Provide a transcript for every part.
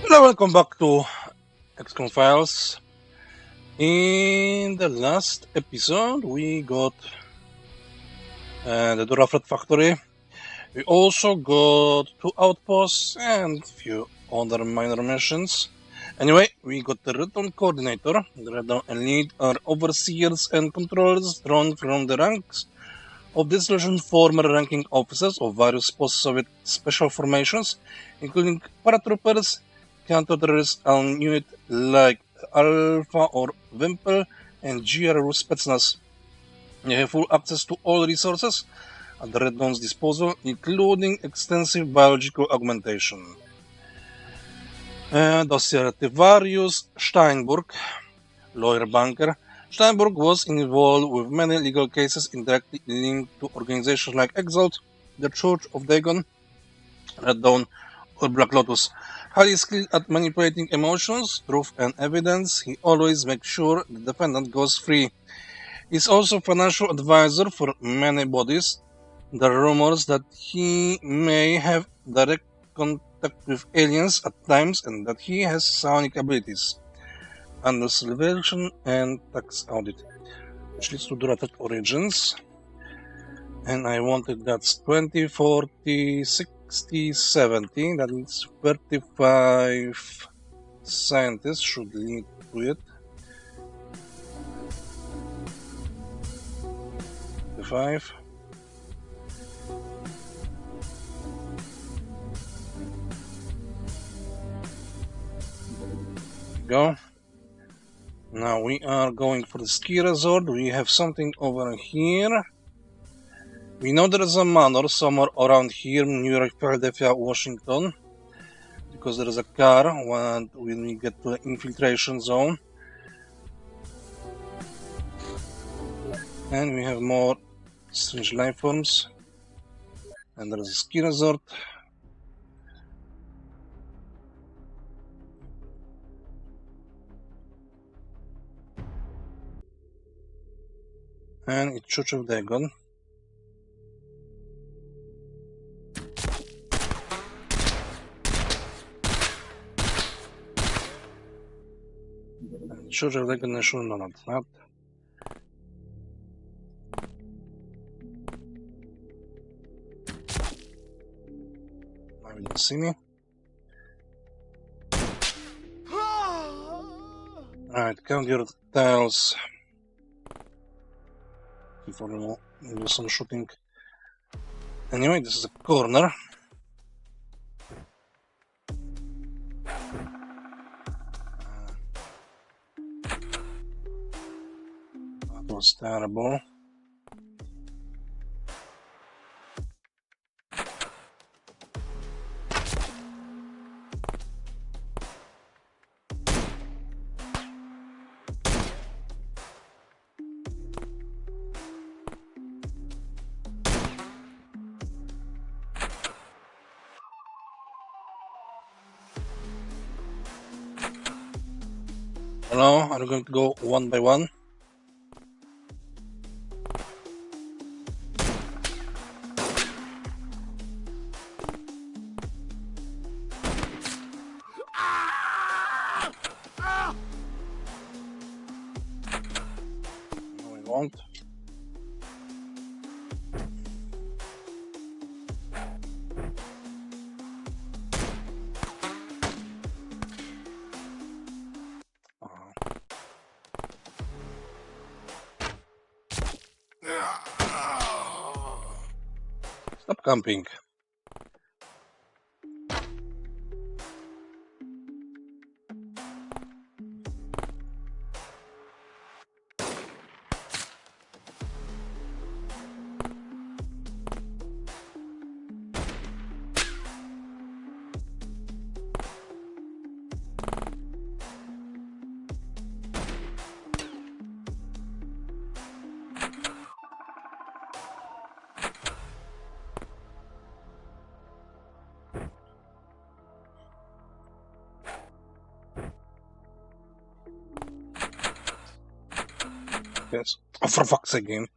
Hello, welcome back to Xcom Files. In the last episode, we got the Durafred factory. We also got 2 outposts and a few other minor missions. Anyway, we got the Reddawn coordinator. The Reddawn elite are overseers and controllers drawn from the ranks of dissolution former ranking officers of various post-Soviet special formations, including paratroopers, counter-terrorist unit like Alpha or Wimpel, and GRU Spetsnaz. They have full access to all resources at the Red Dawn's disposal, including extensive biological augmentation. Dossier Tivarius Steinburg, lawyer banker. Steinburg was involved with many legal cases indirectly linked to organizations like Exalt, the Church of Dagon, Red Dawn, or Black Lotus. Highly skilled at manipulating emotions, truth, and evidence, he always makes sure the defendant goes free. He's also financial advisor for many bodies. There are rumors that he may have direct contact with aliens at times and that he has psionic abilities. Under salvation and tax audit, which leads to Duratet origins. And I wanted that's 20, 40, 60, 70. That means 35 scientists should lead to it. 35. Go. Now we are going for the ski resort. We have something over here. We know there is a manor somewhere around here, New York, Philadelphia, Washington, because there is a car when we get to the infiltration zone. And we have more strange life forms. And there is a ski resort. And it's Church of Dagon. And Church of Dagon National, no, not that. Now you don't see me. Alright, count your tiles. Before we do some shooting. Anyway, this is a corner. That was terrible. Hello, are we going to go one by one? No, we won't. Stop camping. Yes. Oh, for fuck's sake, game.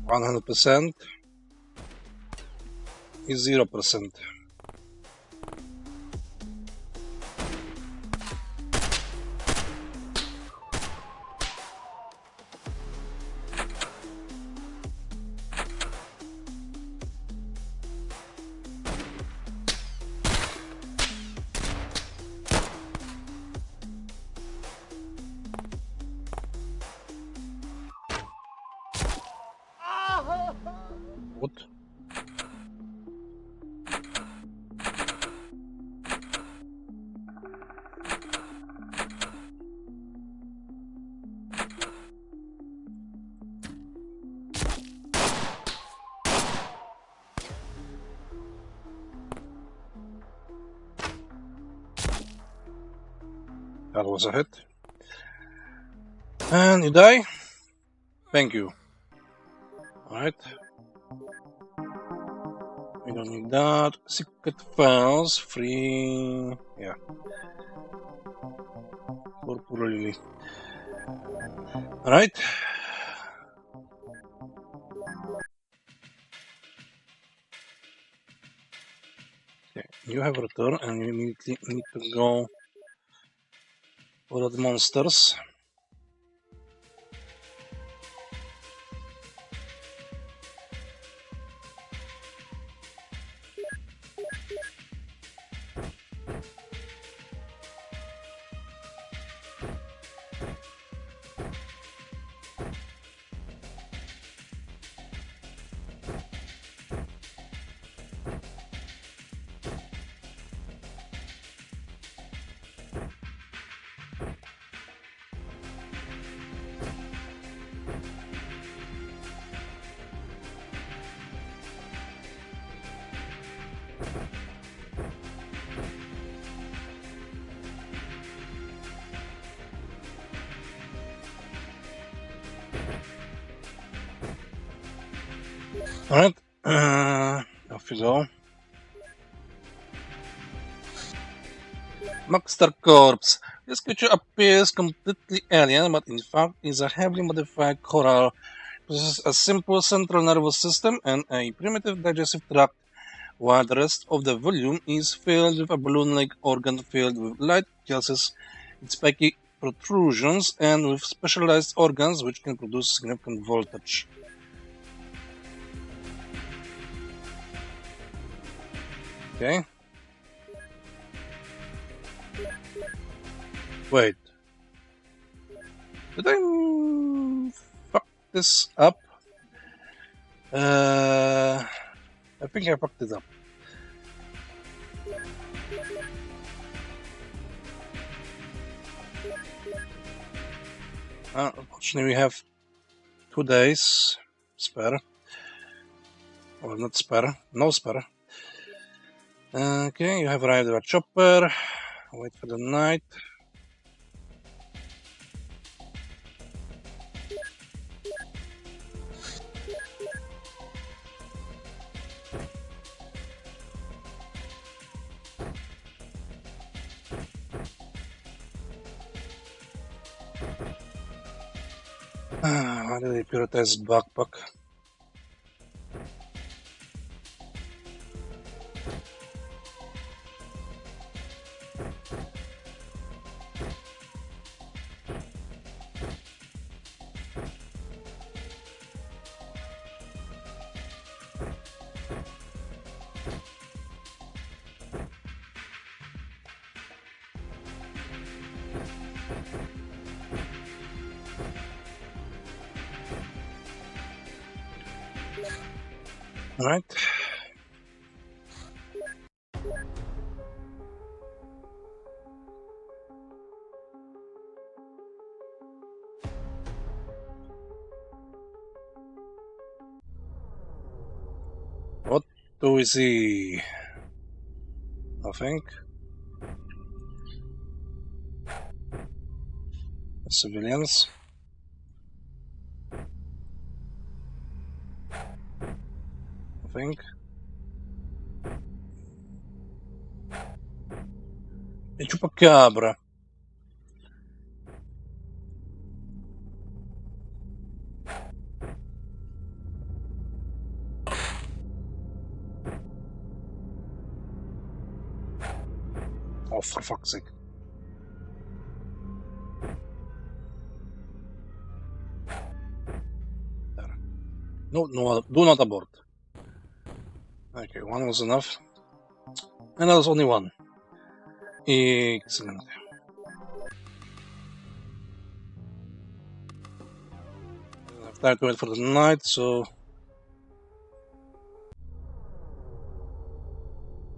100% is 0%. What? That was a hit. And you die? Thank you. Alright. We don't need that. Secret files, free. Yeah. Purple lily. Alright. Okay. You have returned and you immediately need to go for the monsters. Alright, off you go. Monster Corpse. This creature appears completely alien, but in fact is a heavily modified coral. It possesses a simple central nervous system and a primitive digestive tract, while the rest of the volume is filled with a balloon-like organ filled with light gases, with spiky protrusions, and with specialized organs which can produce significant voltage. Okay. Wait. Did I fuck this up? I think I fucked it up. Unfortunately, we have 2 days spare. Well, not spare, no spare. Okay, you have arrived at a chopper. Wait for the night. Why did they prioritize backpack? All right. What do we see? Nothing. Civilians. Nothing. A chupacabra. Oh, for fuck's sake. There. No, do not abort. Okay, one was enough. And that was only one. Excellent. I've tried to wait for the night, so...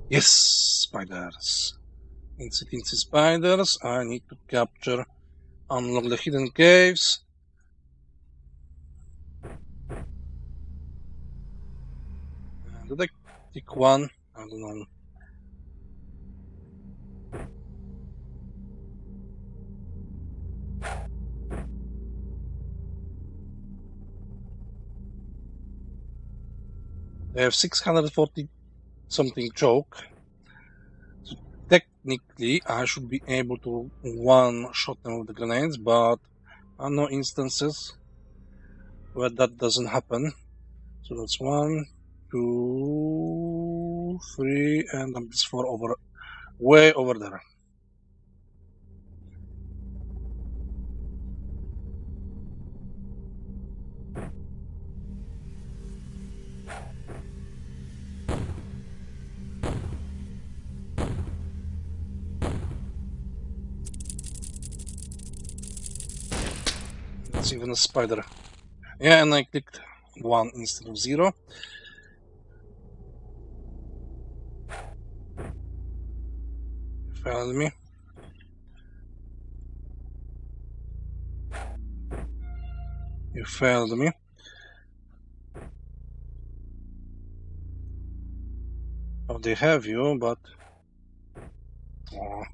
Yes, spiders. Instant spiders. I need to capture, unlock the hidden caves. Did I pick one? I don't know. They have 640 something choke. So technically, I should be able to one-shot them with the grenades, but I know instances where that doesn't happen. So that's 1, 2, 3, and I'm just 4 over, way over there. That's even a spider. Yeah, and I clicked 1 instead of 0. You failed me. You failed me. Oh, they have you, but... Oh.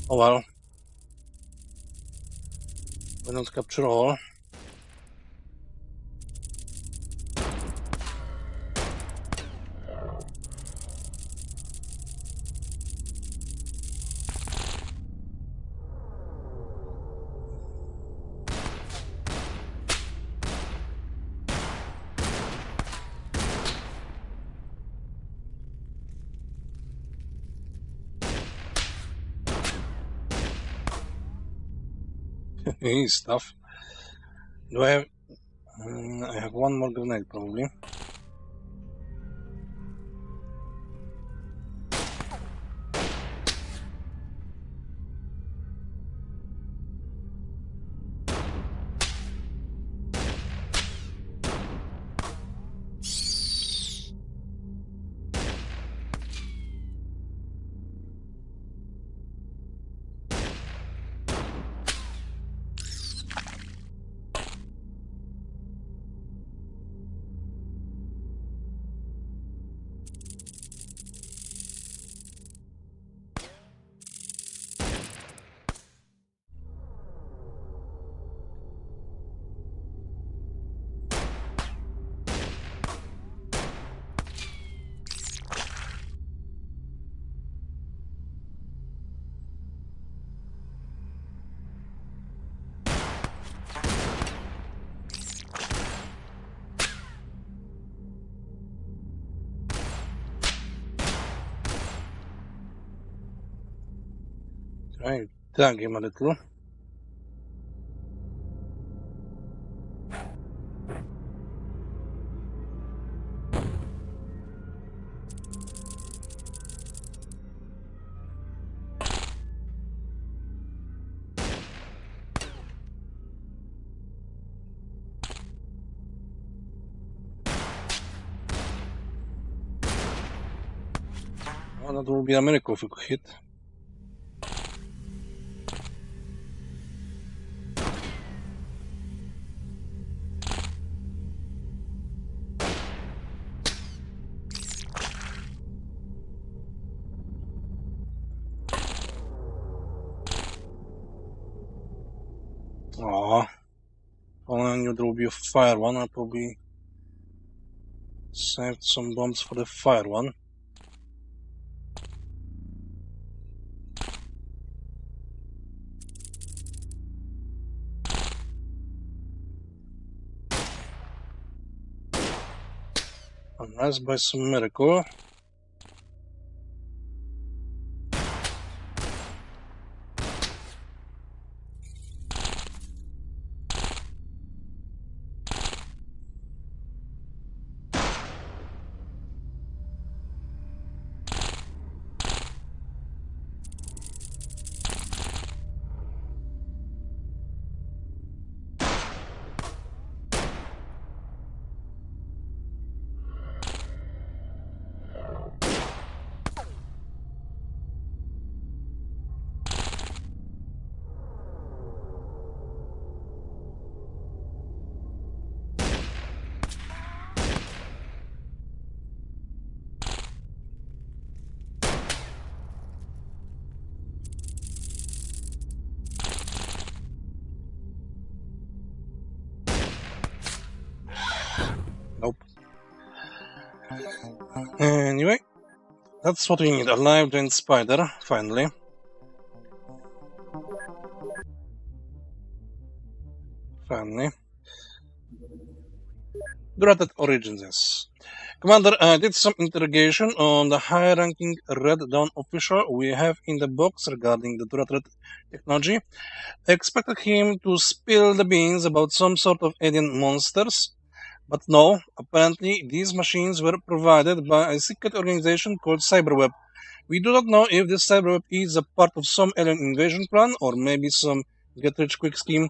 Oh well. We don't capture all. Stuff. Do I have... I have one more grenade, probably. Right, thank him a little. Well, that would be a miracle if we could hit. Aww. Following you, there will be a fire one. I'll probably save some bombs for the fire one. Unless by some miracle. Nope. Anyway, that's what we need. A live giant spider, finally. Dreaded origins, yes. Commander, I did some interrogation on the high-ranking Red Dawn official we have in the box regarding the dreaded technology. I expected him to spill the beans about some sort of alien monsters, but no, apparently these machines were provided by a secret organization called Cyberweb. We do not know if this Cyberweb is a part of some alien invasion plan or maybe some get-rich-quick scheme,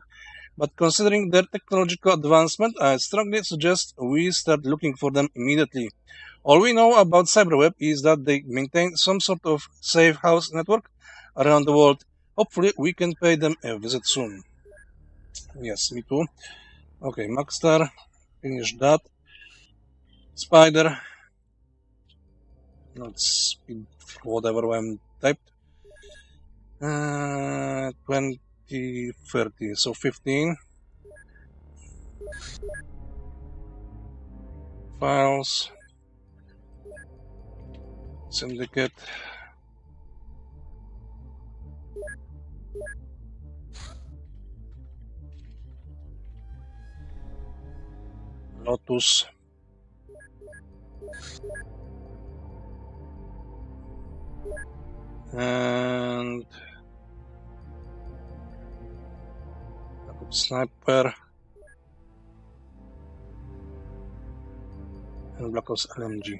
but considering their technological advancement, I strongly suggest we start looking for them immediately. All we know about Cyberweb is that they maintain some sort of safe house network around the world. Hopefully, we can pay them a visit soon. Yes, me too. Okay, Maxstar, finish that. Spider. Let's speed whatever I'm typed. 20, 30, so 15. Files. Syndicate. Lotus. And Sniper and Black Ops LMG.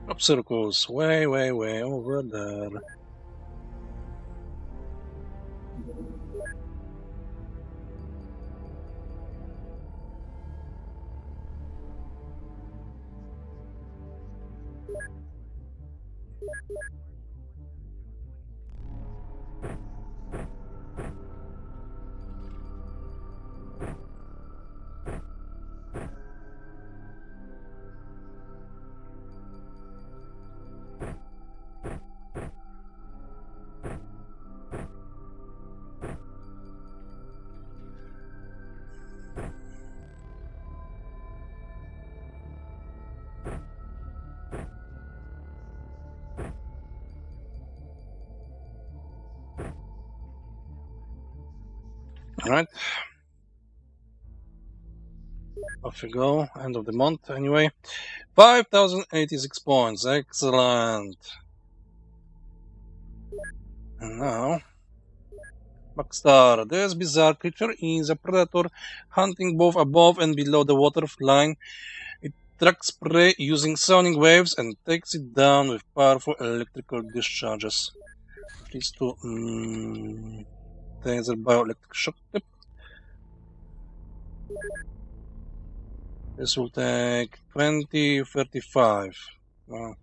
Crop circles way over there. Alright. Off we go. End of the month anyway. 5,086 points. Excellent. And now, Maxstar. This bizarre creature is a predator hunting both above and below the waterline. It tracks prey using sonic waves and takes it down with powerful electrical discharges. Leads to taser bioelectric shock tip. This will take 20, 35. We're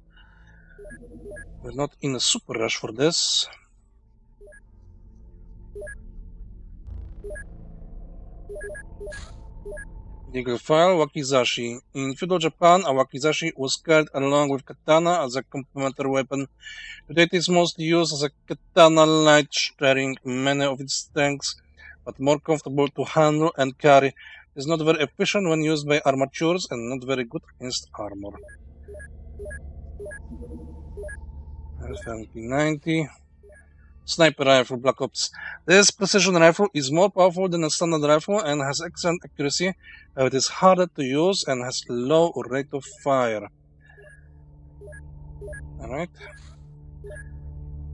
not in a super rush for this. Legal file, wakizashi. In feudal Japan, a wakizashi was carried along with katana as a complementary weapon. Today it is mostly used as a katana light, sharing many of its strengths, but more comfortable to handle and carry. It is not very efficient when used by armatures and not very good against armor. FMP90. Sniper rifle, Black Ops. This precision rifle is more powerful than a standard rifle and has excellent accuracy, but it is harder to use and has low rate of fire. Alright.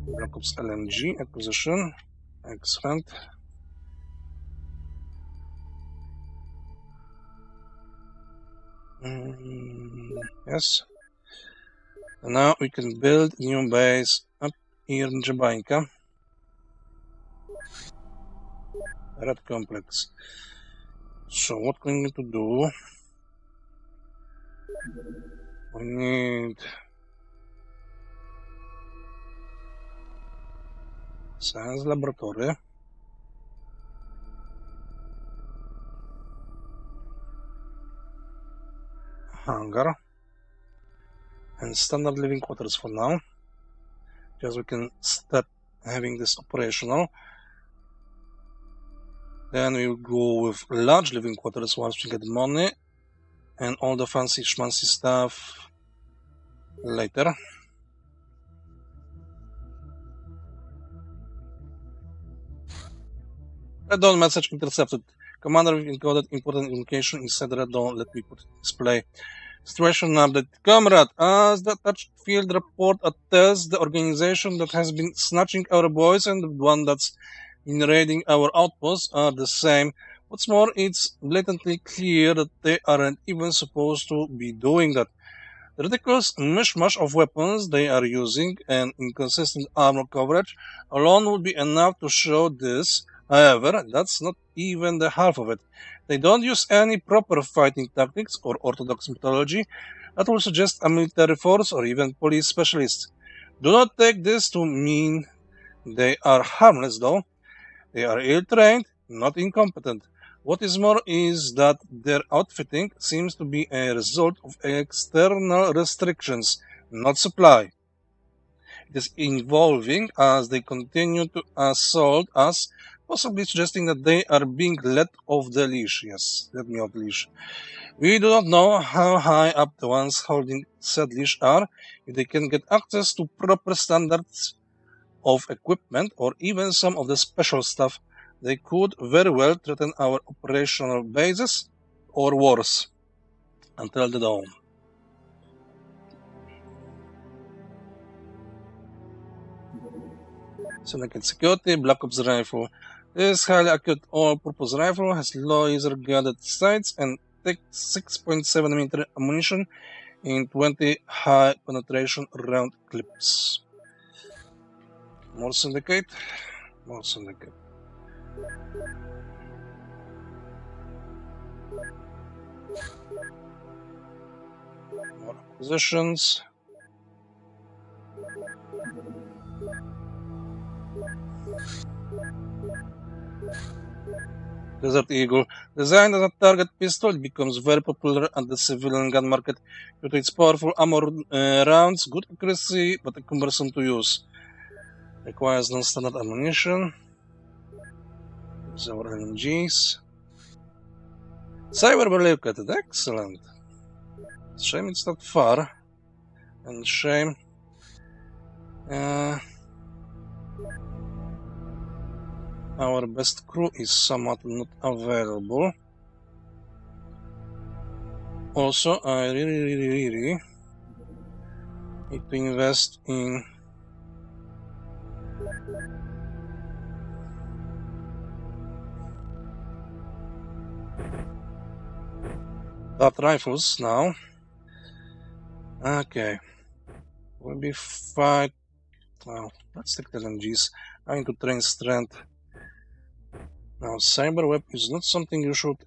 Black Ops LMG acquisition. Excellent. Yes. And now we can build new base up here in Jabainka. Red complex. So what we need to do? We need science laboratory. Hangar. And standard living quarters for now. Because we can start having this operational. Then we'll go with large living quarters once we get money. And all the fancy schmancy stuff later. Red Dawn message intercepted. Commander, we've encoded important information inside Red Dawn. Let me put it in display. Situation update. Comrade, as the touched field report attests, the organization that has been snatching our boys and the one that's been raiding our outposts are the same. What's more, it's blatantly clear that they aren't even supposed to be doing that. The ridiculous mishmash of weapons they are using and inconsistent armor coverage alone would be enough to show this. However, that's not even the half of it. They don't use any proper fighting tactics or orthodox methodology that would suggest a military force or even police specialists. Do not take this to mean they are harmless, though. They are ill-trained, not incompetent. What is more is that their outfitting seems to be a result of external restrictions, not supply. It is evolving as they continue to assault us, possibly suggesting that they are being let off the leash. Yes, let me off the leash. We do not know how high up the ones holding said leash are, if they can get access to proper standards of equipment or even some of the special stuff. They could very well threaten our operational bases, or worse, until the dawn. Syndicate security, Black Ops rifle. This highly accurate all-purpose rifle has low laser-guided sights and thick 6.7mm ammunition in 20 high-penetration round clips. More Syndicate. More Syndicate. More acquisitions. Desert Eagle. Designed as a target pistol, it becomes very popular at the civilian gun market due to its powerful armor rounds, good accuracy, but cumbersome to use. Requires non-standard ammunition. These are our LMGs. Cyber located, excellent. Shame it's not far. And shame. Our best crew is somewhat not available. Also, I really need to invest in that rifles now. Okay. We'll be fine. Well, let's take the LMGs. I need to train strength. Now, cyber web is not something you should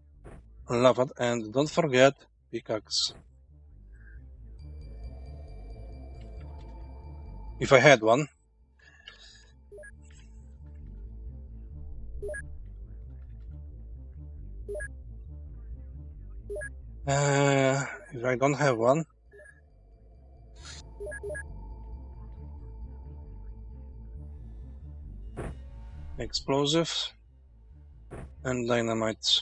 laugh at, and don't forget pickaxe. If I had one. If I don't have one. Explosives and dynamite.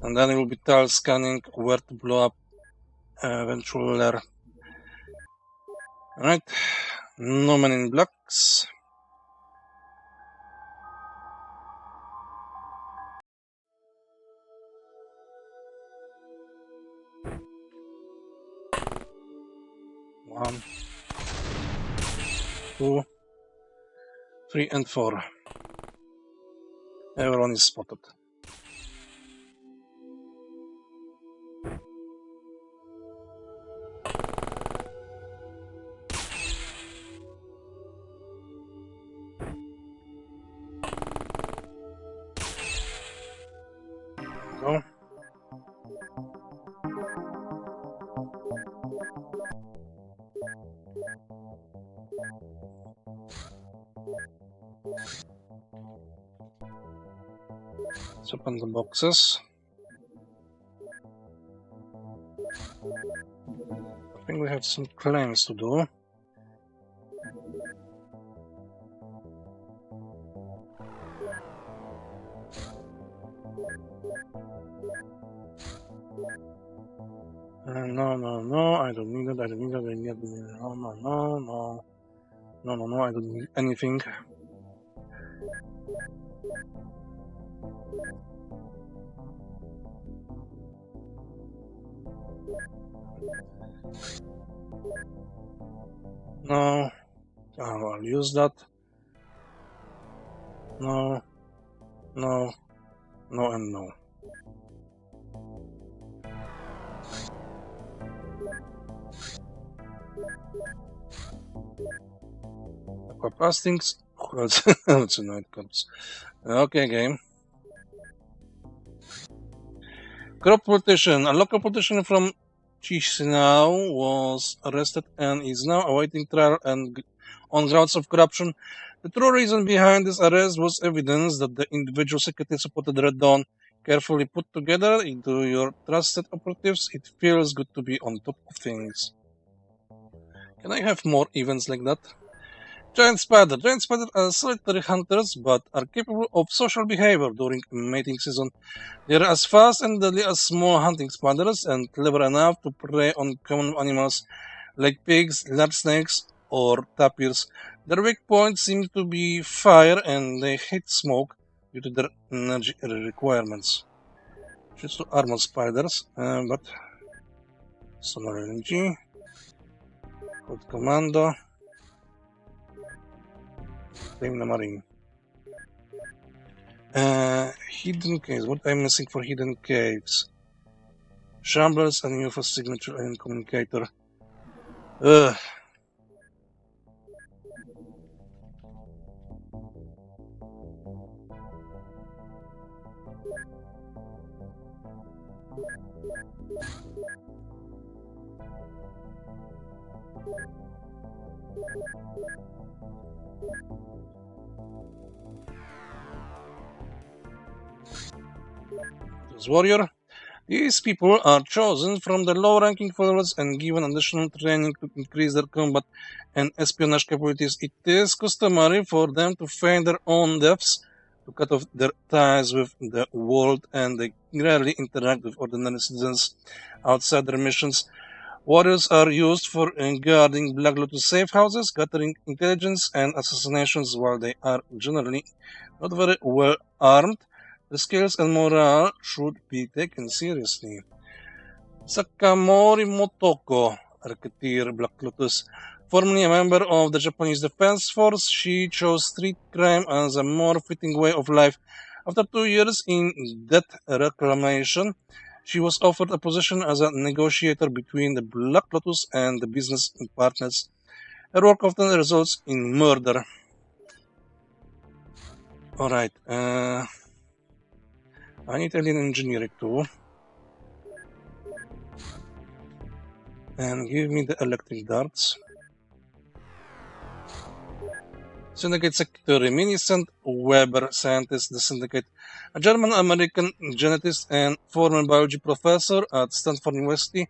And then it will be tile scanning where to blow up eventual lair. Alright, no men in blacks. One, 2, 3, and 4. Everyone is spotted. Go. Let's open the boxes. I think we have some claims to do. No, I don't need it, I don't need it, I need it, no, I don't need anything. No, I'll use that. No, and no. Aquapastings. It's a night comes. Okay, game. Crop politician. A local politician from Chisinau was arrested and is now awaiting trial and on grounds of corruption. The true reason behind this arrest was evidence that the individual secretly supported Red Dawn. Carefully put together into your trusted operatives, it feels good to be on top of things. Can I have more events like that? Giant spider. Giant spiders are solitary hunters, but are capable of social behavior during mating season. They are as fast and deadly as small hunting spiders, and clever enough to prey on common animals like pigs, large snakes, or tapirs. Their weak point seems to be fire, and they hate smoke due to their energy requirements. Just to armor spiders, but solar energy, code commando. Claim the marine. Hidden caves. What am I missing for hidden caves? Shamblers and UFO signature and communicator. Ugh. Warrior. These people are chosen from the low-ranking followers and given additional training to increase their combat and espionage capabilities. It is customary for them to feign their own deaths to cut off their ties with the world, and they rarely interact with ordinary citizens outside their missions. Warriors are used for guarding Black Lotus safe houses, gathering intelligence, and assassinations. While they are generally not very well armed, the skills and morale should be taken seriously. Sakamori Motoko, Racketeer Black Lotus. Formerly a member of the Japanese Defense Force, she chose street crime as a more fitting way of life. After 2 years in debt reclamation, she was offered a position as a negotiator between the Black Lotus and the business partners. Her work often results in murder. Alright, I need alien engineering too. And give me the electric darts. Syndicate Secretary Millicent Weber, scientist, the Syndicate, a German-American genetist and former biology professor at Stanford University.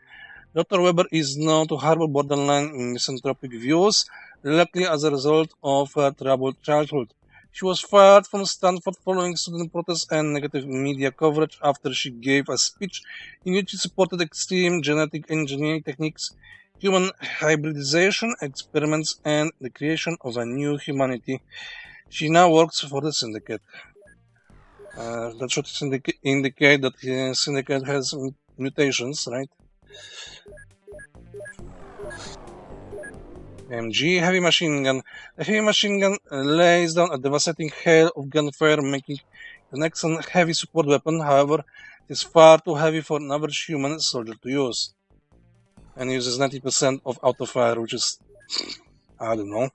Dr. Weber is known to harbor borderline misanthropic views, likely as a result of a troubled childhood. She was fired from Stanford following student protests and negative media coverage after she gave a speech in which she supported extreme genetic engineering techniques, human hybridization experiments, and the creation of a new humanity. She now works for the Syndicate. That should indicate that the Syndicate has mutations, right? MG Heavy Machine Gun. The heavy machine gun lays down a devastating hail of gunfire, making an excellent heavy support weapon. However, it is far too heavy for an average human soldier to use, and uses 90% of auto fire, which is, I don't know.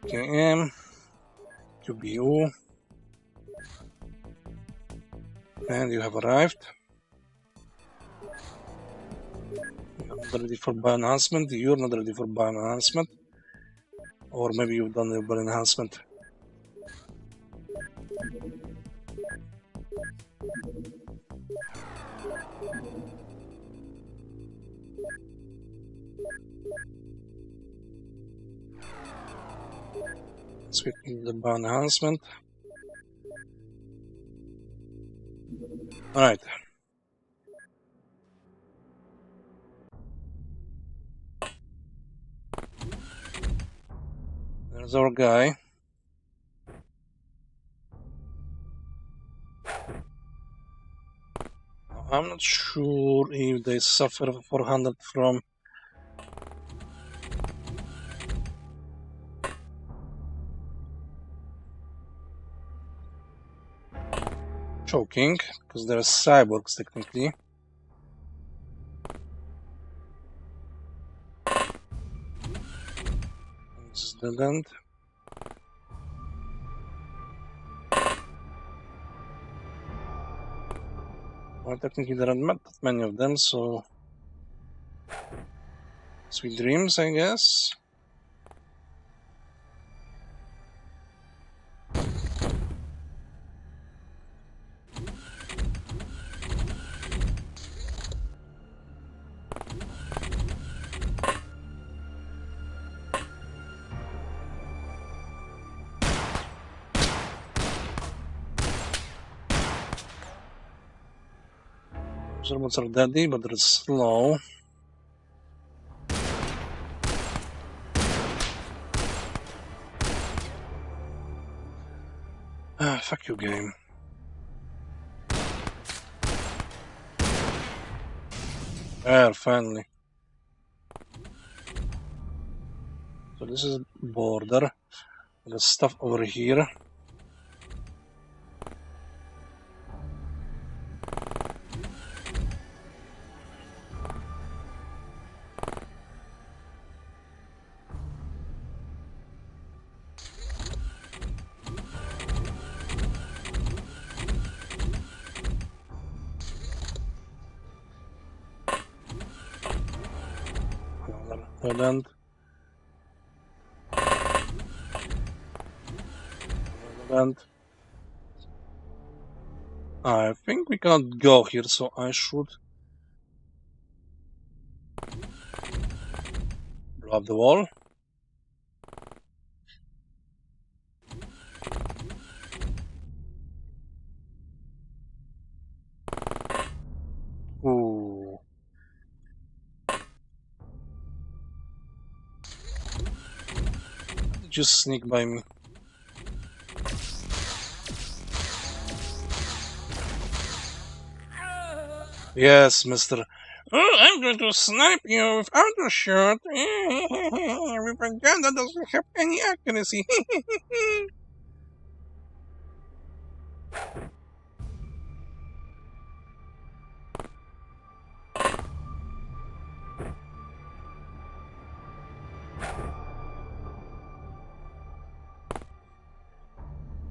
PKM, QBU, and you have arrived. You're not ready for bio enhancement. You're not ready for bio enhancement, or maybe you've done the bio enhancement. Speaking of the bio enhancement. Alright. There's our guy. I'm not sure if they suffer 400 from choking, because they're cyborgs technically. This is dead end. Well, technically there are not that many of them, so sweet dreams, I guess. Robots are deadly, but they're slow. Fuck you, game. There, finally. So this is border. There's stuff over here. Dead end. Dead end. I think we cannot go here, so I should blow up the wall. Ooh. Just sneak by me. Yes, Mr. Oh, I'm going to snipe you without a shot. With a gun that doesn't have any accuracy.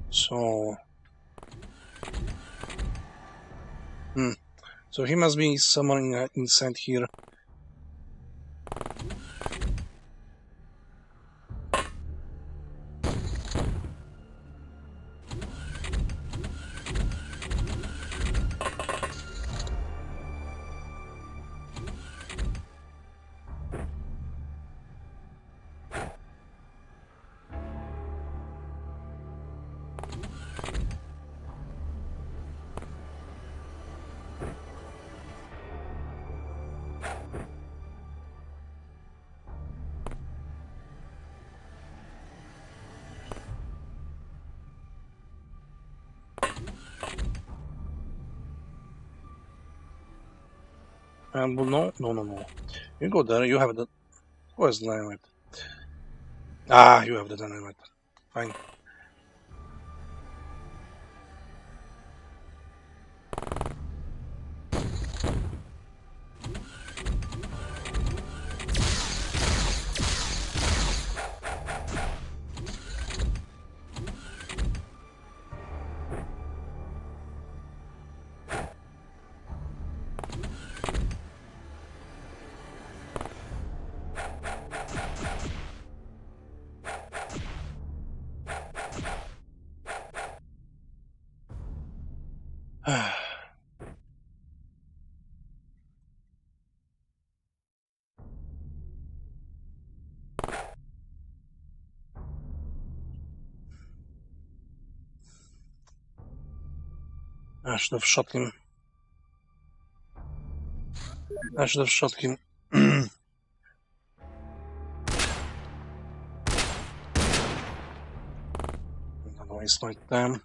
So... So he must be somewhere inside here. And no. You go there. You have the. Where's the dynamite? Ah, you have the dynamite. Fine. I should have shot him. I should have shot him. Don't waste my time.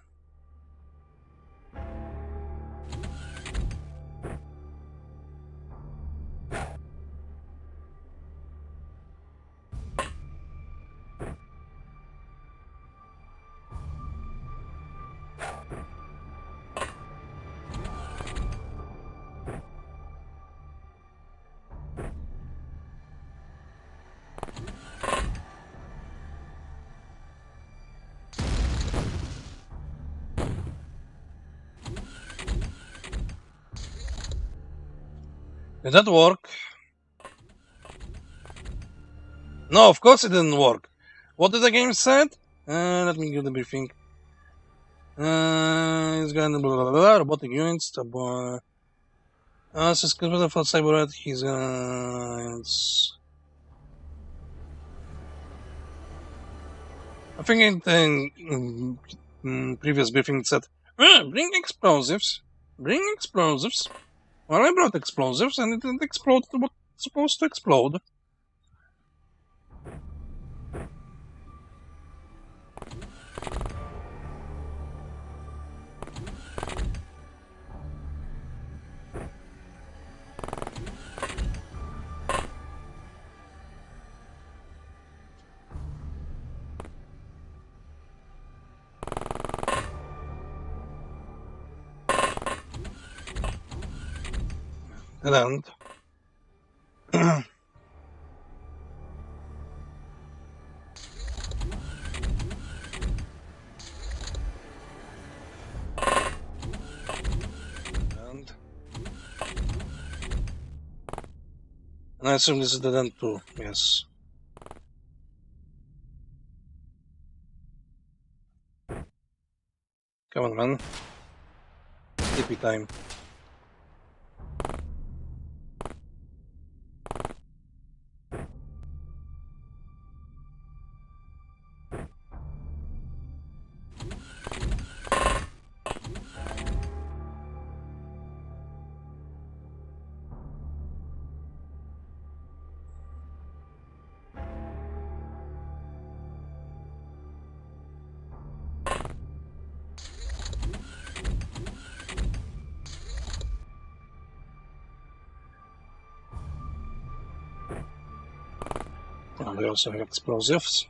Did that work? No, of course it didn't work. What did the game said? Let me give the briefing. He's got blah blah blah robotic units. Suspected for cyber. He's I think in previous briefing it said, bring explosives. Bring explosives. Well, I brought explosives and it didn't explode what's supposed to explode. And I assume this is the end too, yes. Come on, man. Sleepy time. And we also have explosives.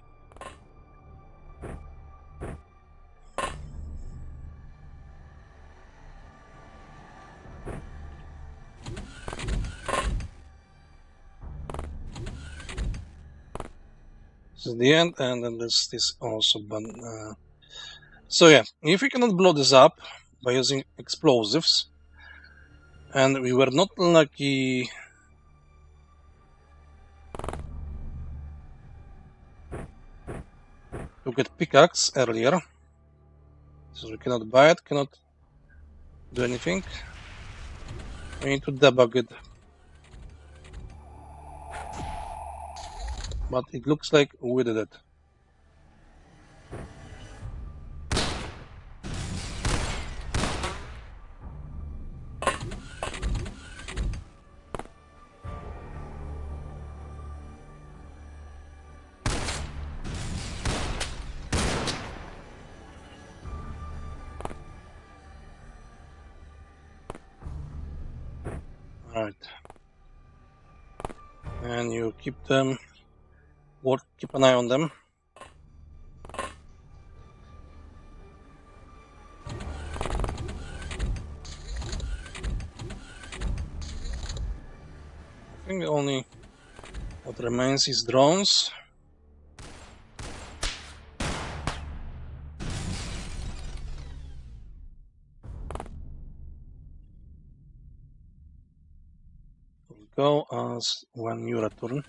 This is the end, and then this also. So yeah, if we cannot blow this up by using explosives, and we were not lucky to get pickaxe earlier, so we cannot buy it, cannot do anything. We need to debug it. But it looks like we did it. Alright. and you keep an eye on them. I think only what remains is drones. Go as when you return.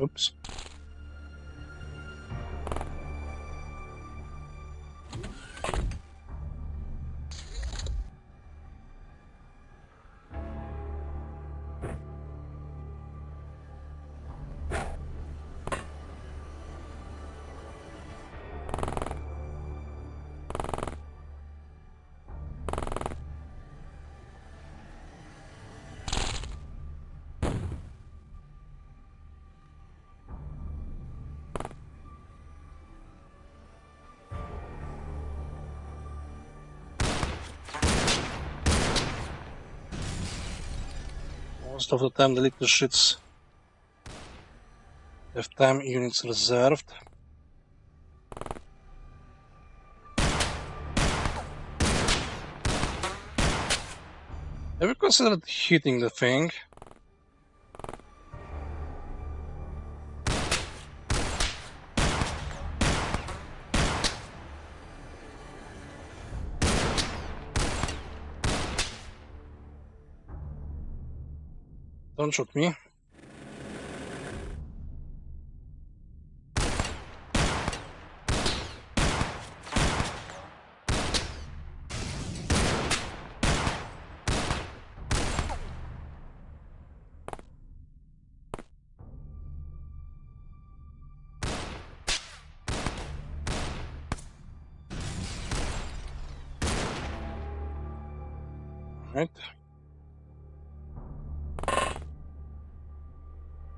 Oops. Most of the time the little shits have time units reserved. Have you considered hitting the thing? Don't shoot me. Right.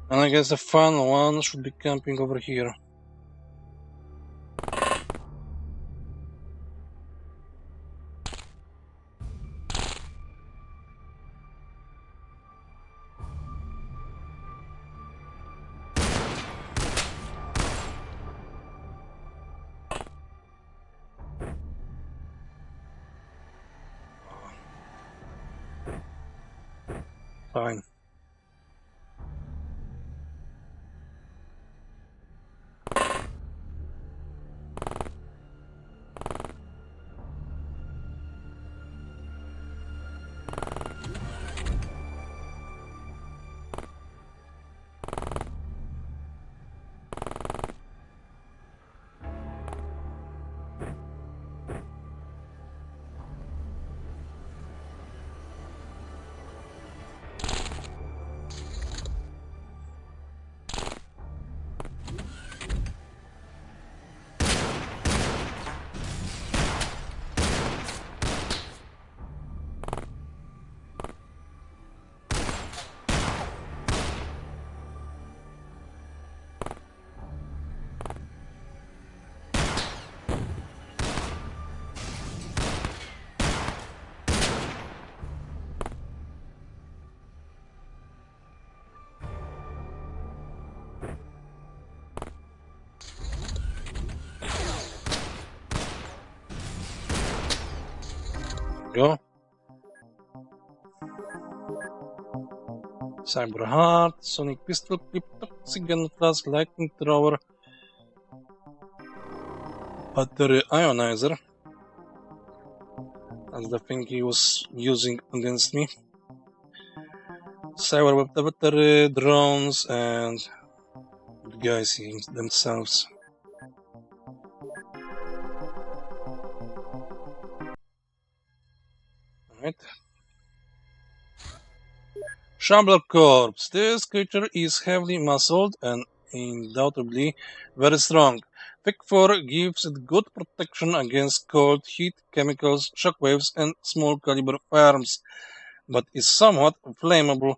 And I guess the fun one should be camping over here. Fine. Go. Cyber Heart, Sonic Pistol Clip, Toxic Gun Flask, Lightning Thrower, Battery Ionizer. That's the thing he was using against me. Cyber with the battery, drones, and the guys themselves. Alright. Shambler Corpse. This creature is heavily muscled and undoubtedly very strong. Thick fur gives it good protection against cold, heat, chemicals, shockwaves, and small caliber firearms, but is somewhat flammable.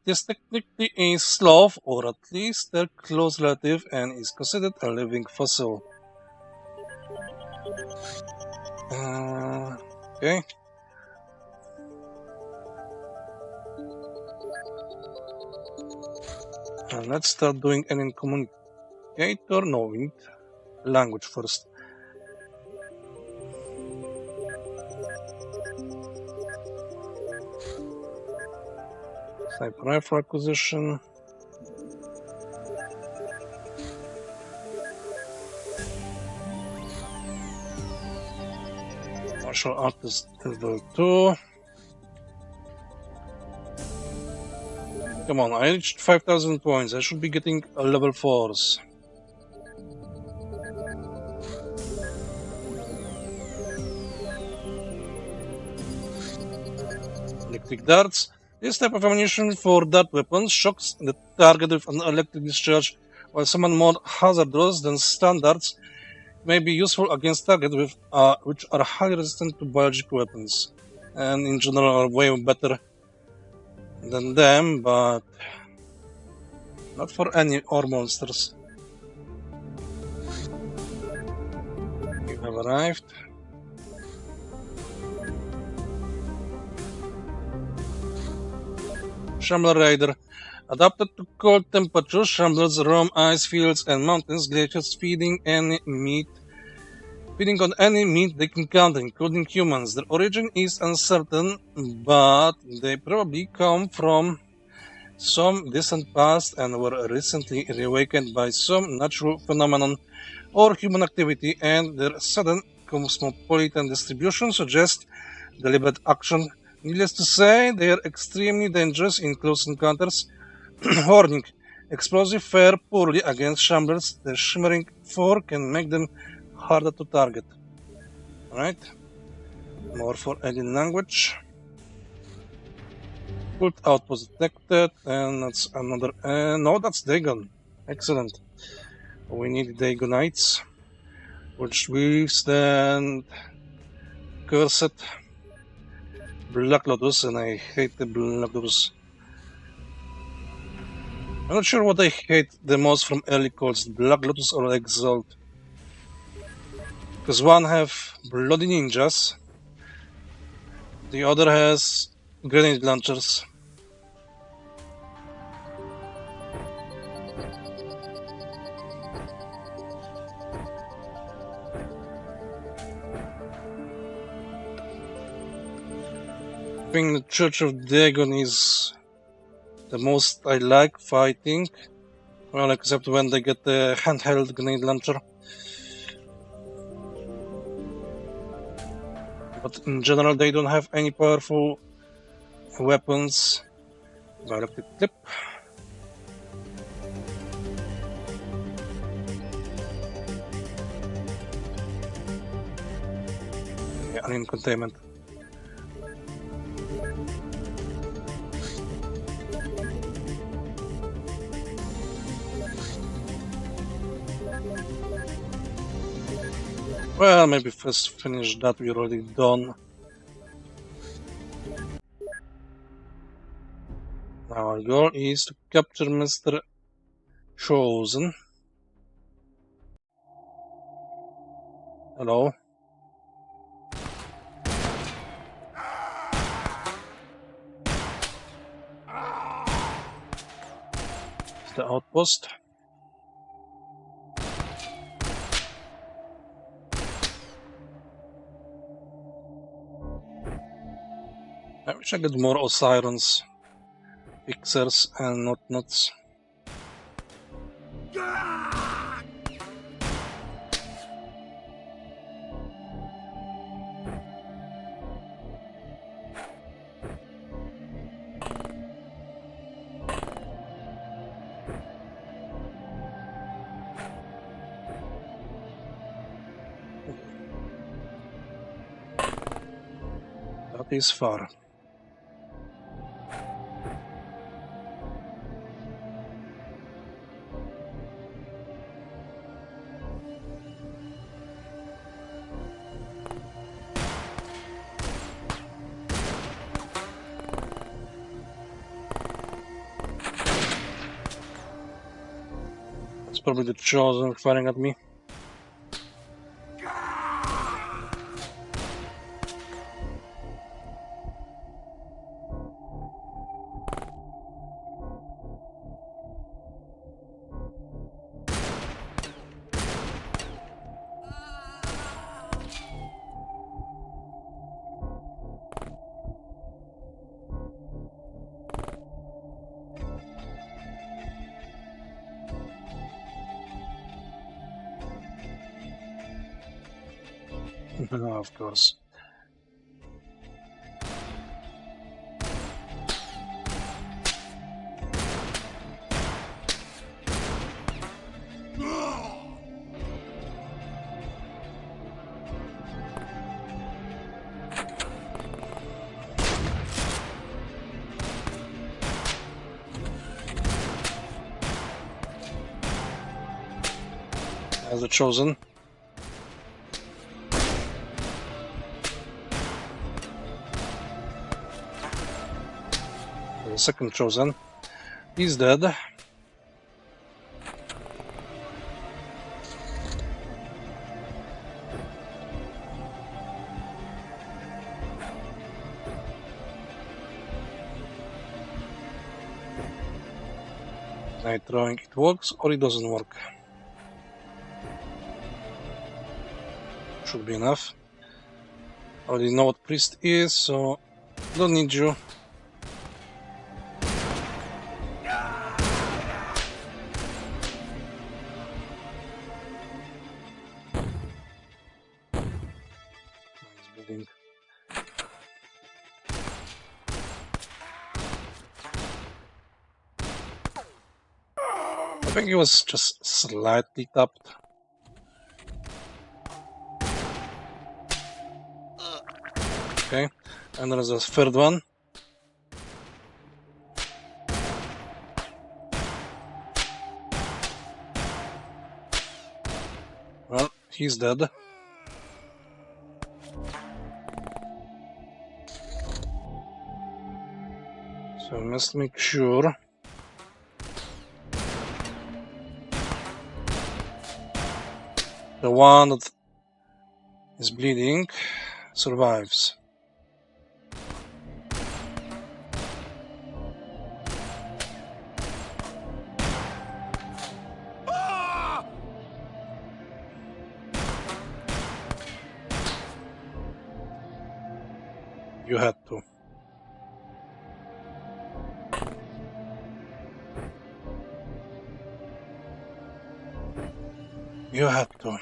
It is technically a sloth, or at least their close relative, and is considered a living fossil. Okay. And let's start doing an communicator. No, we need language first. Sniper rifle acquisition. Martial artist level 2. Come on, I reached 5,000 points. I should be getting a level 4s. Electric darts. This type of ammunition for dart weapons shocks the target with an electric discharge, while somewhat more hazardous than standards may be useful against targets which are highly resistant to biological weapons, and in general are way better than them, but not for any ore monsters. You have arrived. Shambler Raider. Adapted to cold temperatures, Shamblers roam ice fields and mountains, glaciers, feeding on any meat they can encounter, including humans. Their origin is uncertain, but they probably come from some distant past and were recently reawakened by some natural phenomenon or human activity, and their sudden cosmopolitan distribution suggests deliberate action. Needless to say, they are extremely dangerous in close encounters. Warning: explosive fare poorly against shamblers. Their shimmering fur can make them harder to target. Alright. More for alien language. Cult outpost detected, and that's another. No, that's Dagon. Excellent. We need Dagonites, which withstand Cursed, Black Lotus, and I hate the Black Lotus. I'm not sure what I hate the most from early cults, Black Lotus or Exalt. Because one have bloody ninjas, the other has grenade launchers. I think the Church of Dagon is the most I like fighting. Well, except when they get the handheld grenade launcher. But in general, they don't have any powerful weapons. Electric clip. Yeah, alien containment. Well, maybe first finish that we're already done. Now our goal is to capture Mr. Chosen. Hello. It's the outpost. I wish I get more Osirons. fixers and whatnots. That is far. It's probably the Chosen firing at me. Of course. As the Chosen. The second Chosen. He's dead. Night throwing, it works or it doesn't work. Should be enough. Already know what priest is, so don't need you. He's bleeding. I think he was just slightly tapped. Okay, and there's a third one. Well, he's dead. So we must make sure the one that is bleeding survives. You had to. You had to.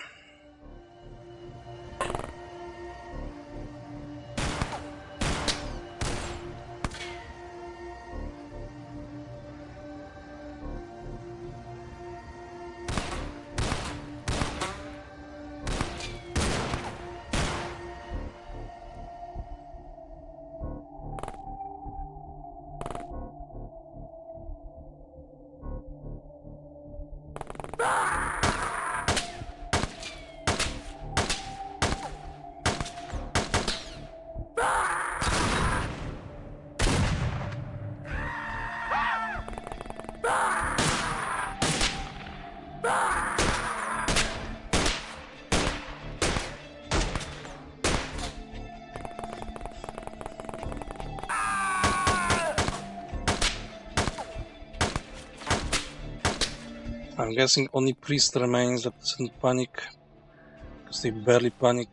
I'm guessing only priest remains that doesn't panic, because they barely panic.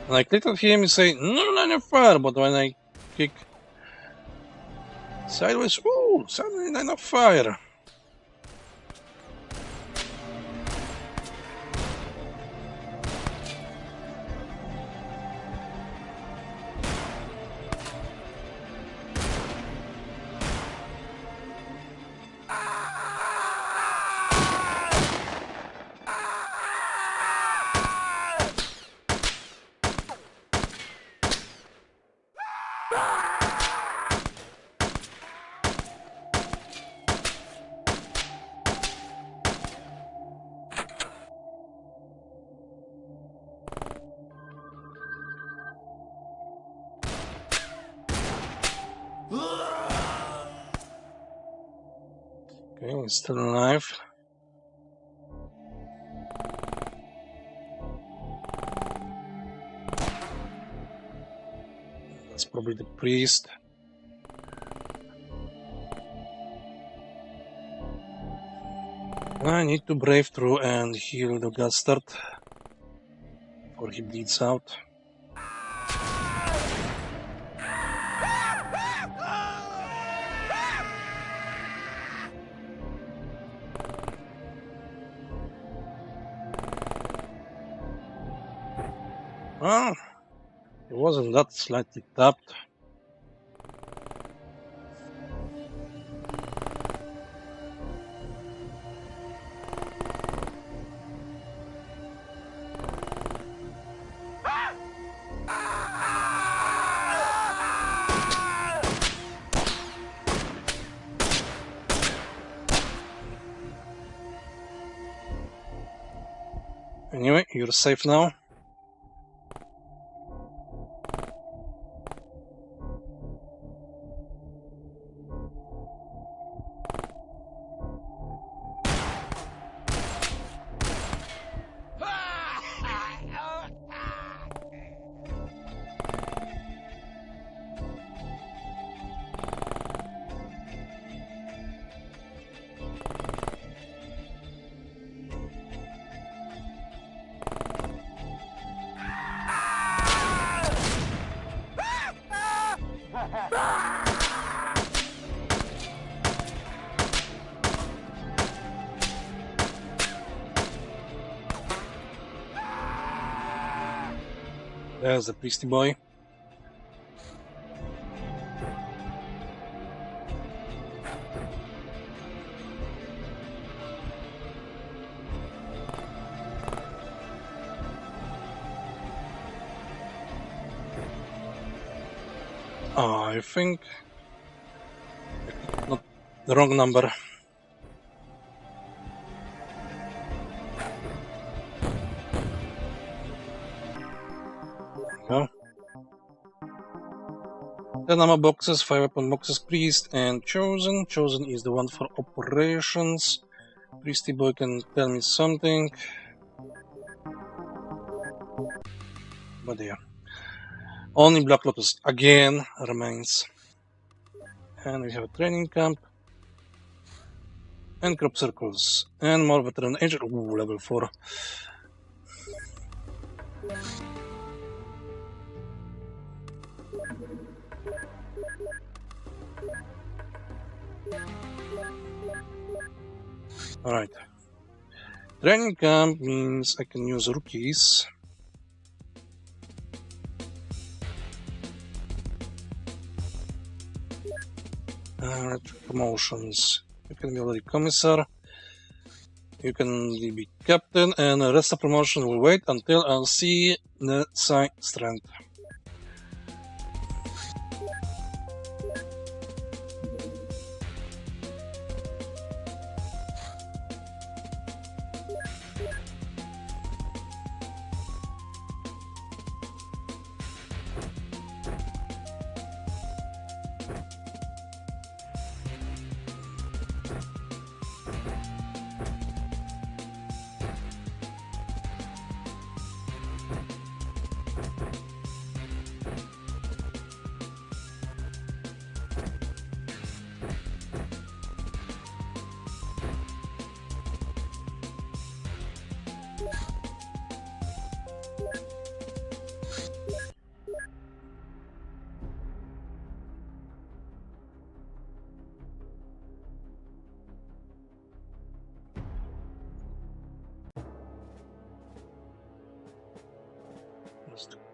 When I click on him, he say, no line of fire, but when I kick sideways, ooh, suddenly line of fire. Okay, he's still alive. That's probably the priest. I need to brave through and heal the bastard before he bleeds out. Well, it wasn't that slightly tapped. Anyway, you're safe now. There's the priesty boy. I think not the wrong number. There you go. 10 ammo boxes, 5 weapon boxes, priest and chosen. Chosen is the one for operations. Priesty boy can tell me something. But yeah. Only Black Lotus again remains. And we have a training camp. And crop circles. And more veteran agent. Ooh, level 4. Alright. Training camp means I can use rookies. Promotions. You can be already commissar. You can be captain, and the rest of promotion will wait until I'll see the side strength.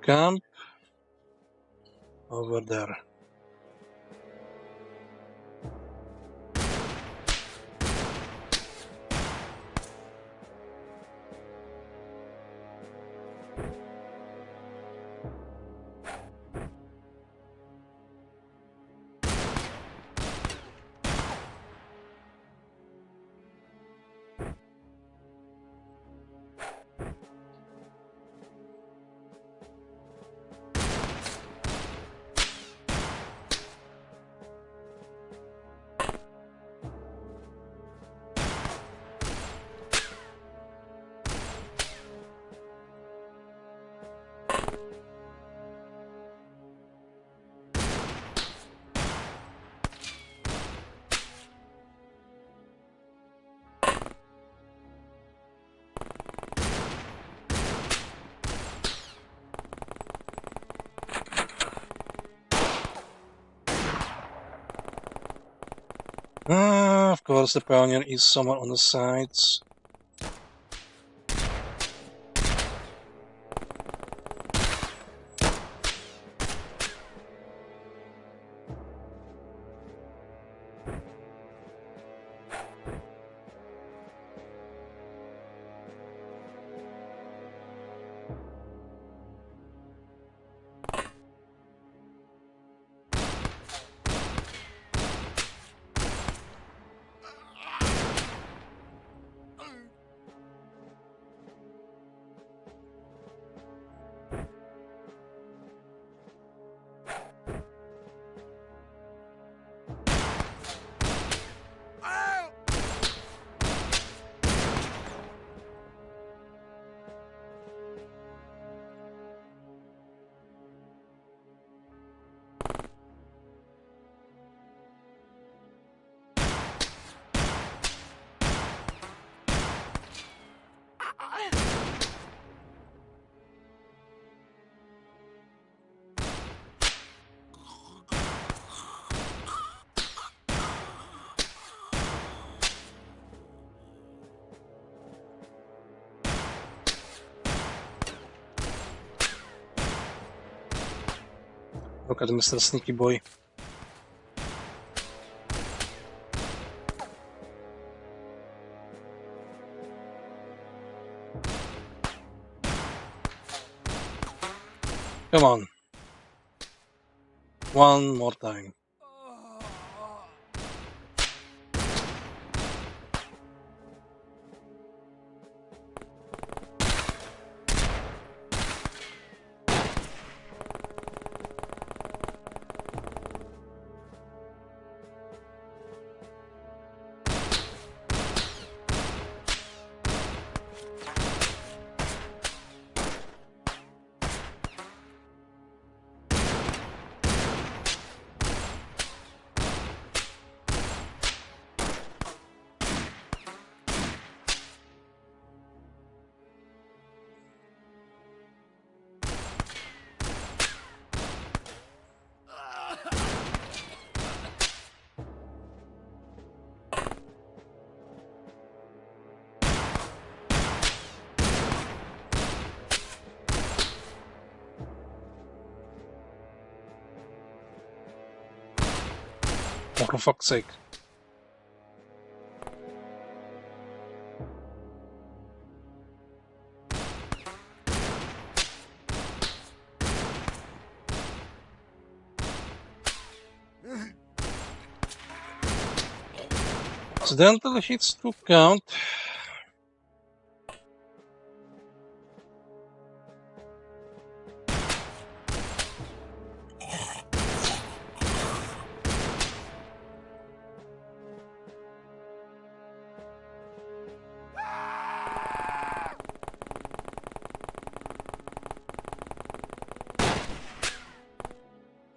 Camp over there. Of course, the Pioneer is somewhere on the sides. Look at Mr. Sneaky Boy. Come on. One more time. Oh, for fuck's sake. Accidental hits to count.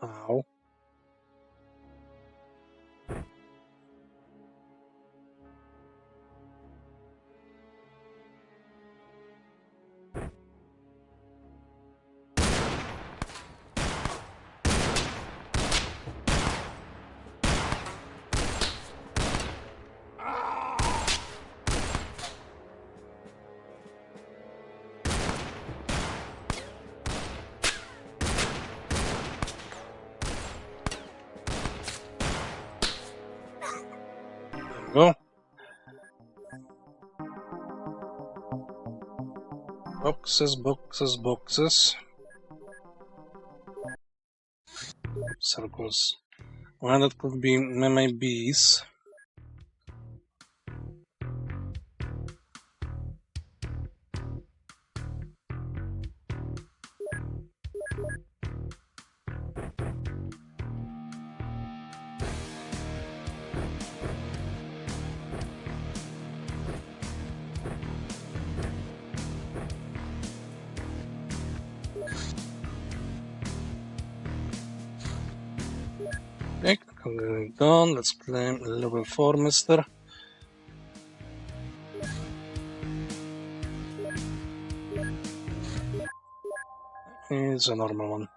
Ow. Boxes, boxes, boxes. Circles. Well, that could be my bees. Okay, going down. Let's claim level 4, mister. It's a normal one.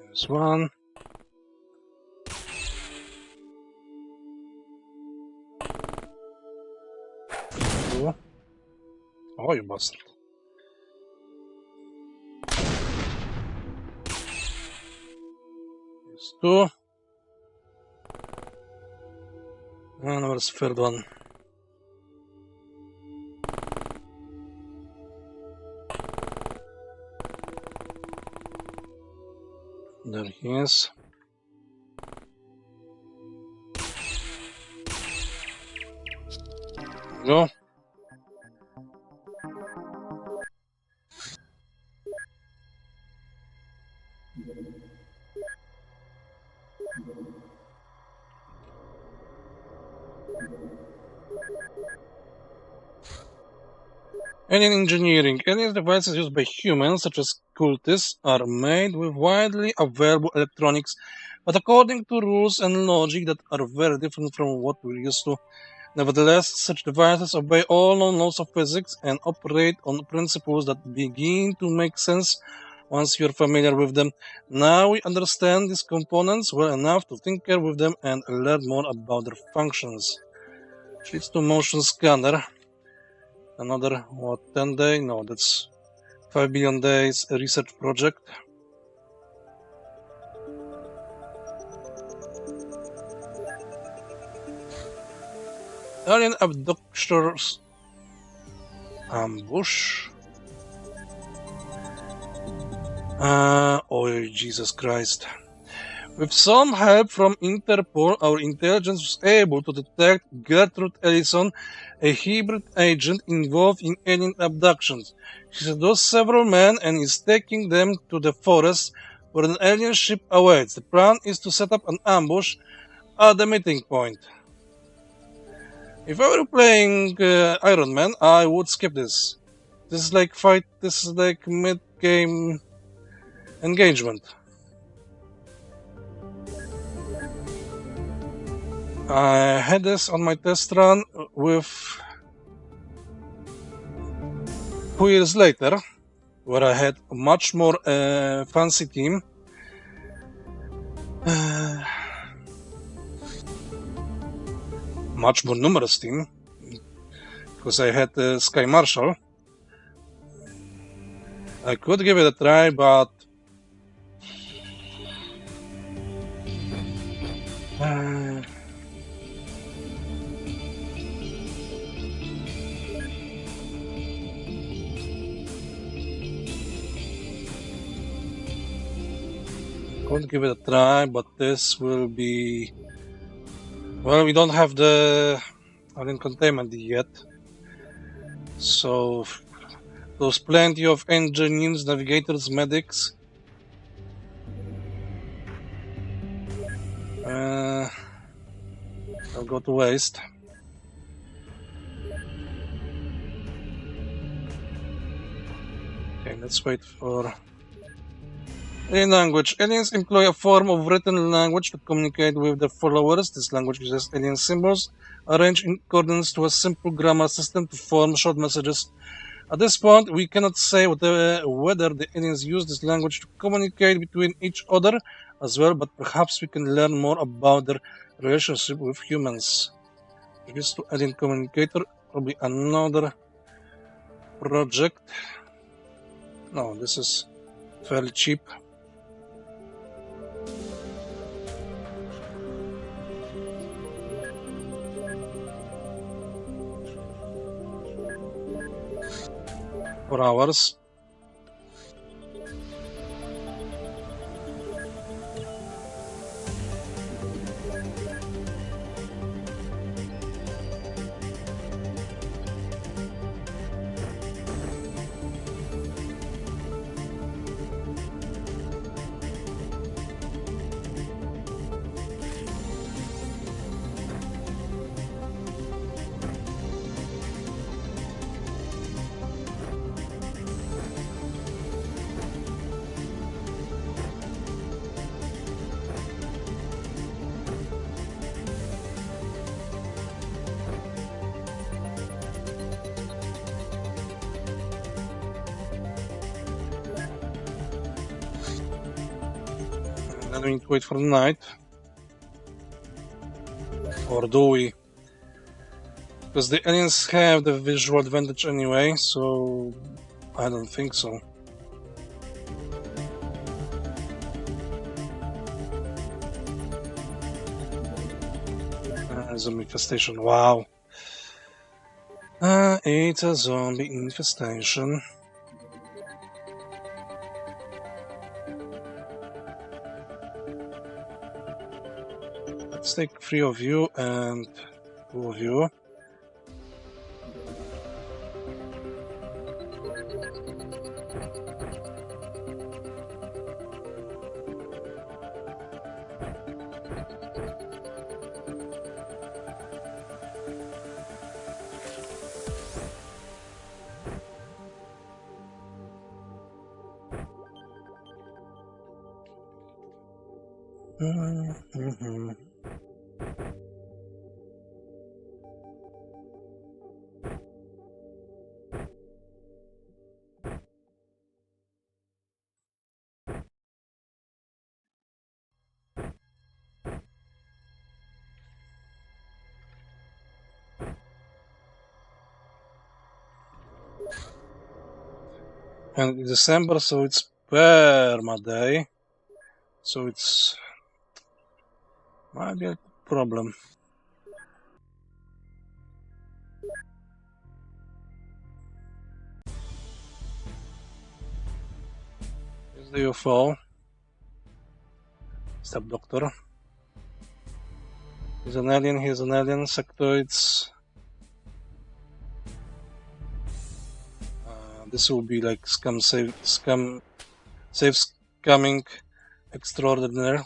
There's one. Two. Oh, you bastard. There's two. And where's the third one? There he is. Go. Alien engineering. Alien devices used by humans, such as cultists, are made with widely available electronics, but according to rules and logic that are very different from what we're used to. Nevertheless, such devices obey all known laws of physics and operate on principles that begin to make sense once you're familiar with them. Now we understand these components well enough to tinker with them and learn more about their functions. Which leads to motion scanner. Another, 10 day? No, that's 5 billion days research project. Alien abductors ambush. Oh, Jesus Christ. With some help from Interpol, our intelligence was able to detect Gertrude Ellison, a hybrid agent involved in alien abductions. She seduced several men and is taking them to the forest where an alien ship awaits. The plan is to set up an ambush at the meeting point. If I were playing Iron Man, I would skip this. This is like mid-game engagement. I had this on my test run with 2 years later, where I had a much more fancy team. Much more numerous team, because I had Sky Marshal. I could give it a try, but could give it a try, but this will be... Well, we don't have the alien containment yet, so there's plenty of engineers, navigators, medics. I'll go to waste. Okay, let's wait for... Alien language. Aliens employ a form of written language to communicate with their followers. This language uses alien symbols arranged in accordance to a simple grammar system to form short messages. At this point, we cannot say whether the aliens use this language to communicate between each other as well, but perhaps we can learn more about their relationship with humans. Previous to alien communicator, probably another project. No, this is fairly cheap. 4 hours. And then we need to wait for the night. Or do we? Because the aliens have the visual advantage anyway, so I don't think so. Zombie infestation, wow. It's a zombie infestation. Let's take 3 of you and 2 of you. Mm-hmm. And it's December, so it's Perma Day. So it's might be a problem. Here's the UFO. It's the abductor. He's an alien, sectoids. This will be like safe scamming extraordinaire.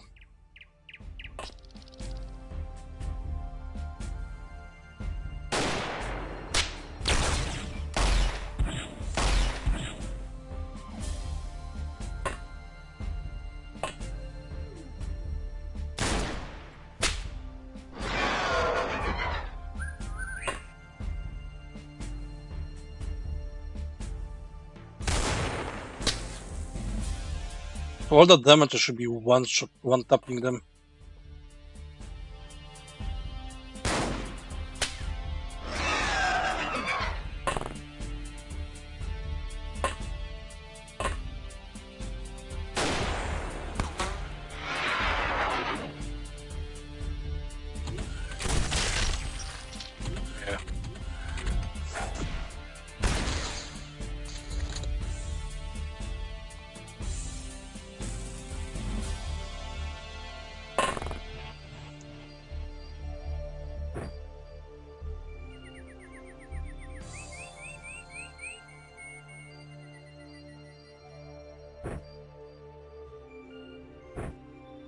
For all the damage, I should be one tapping them.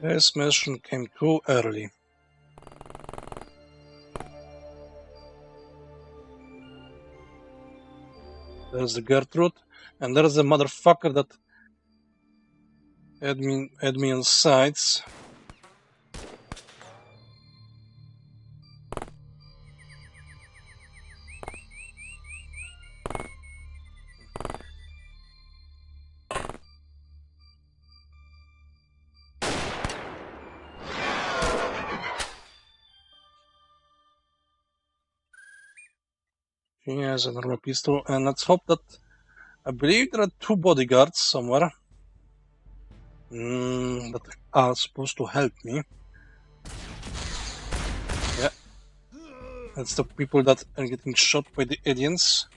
This mission came too early. There's the Gertrude, and there's the motherfucker that had me on sights. He has a normal pistol, and let's hope that I believe there are 2 bodyguards somewhere that are supposed to help me. Yeah, that's the people that are getting shot by the aliens.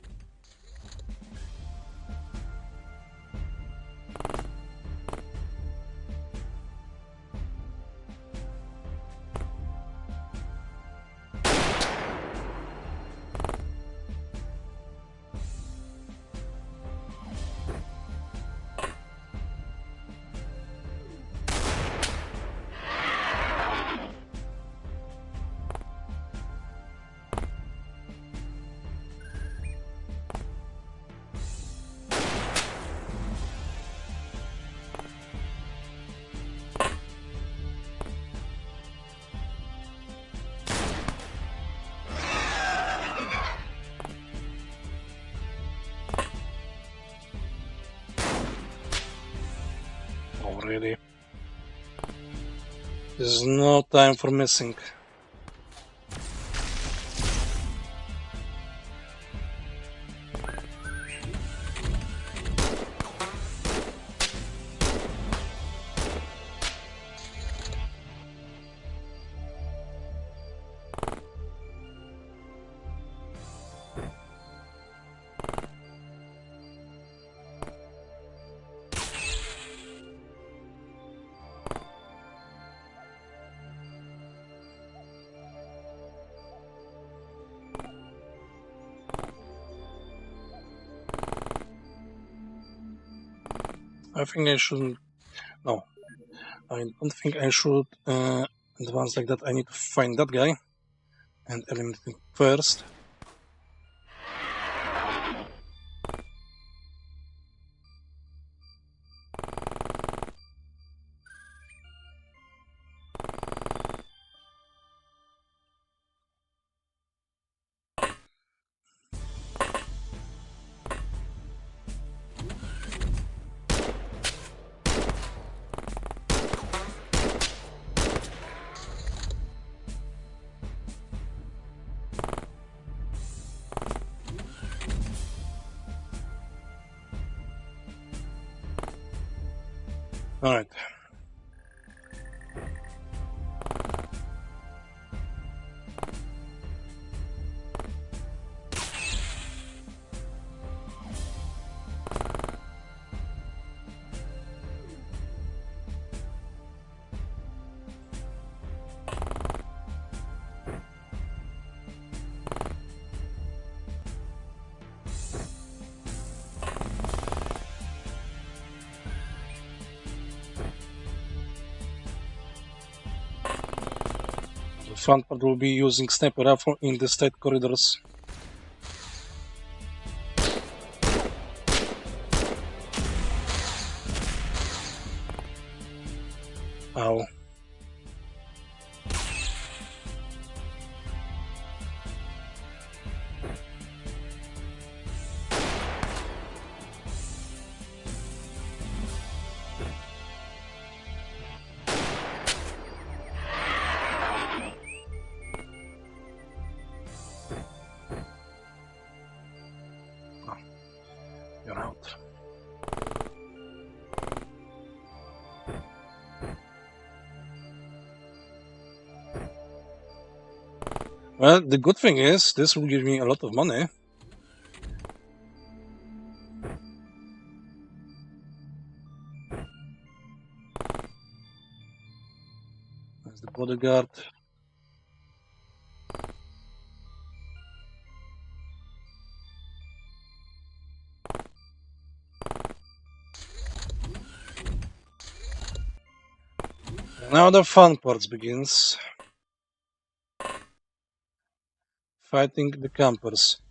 really. There's no time for missing. I think I shouldn't. No, I don't think I should advance like that. I need to find that guy and eliminate him first. Alright. The front part will be using sniper rifle in the state corridors. Ow. You're out. Well, the good thing is, this will give me a lot of money. There's the bodyguard. Now the fun part begins. Fighting the campers.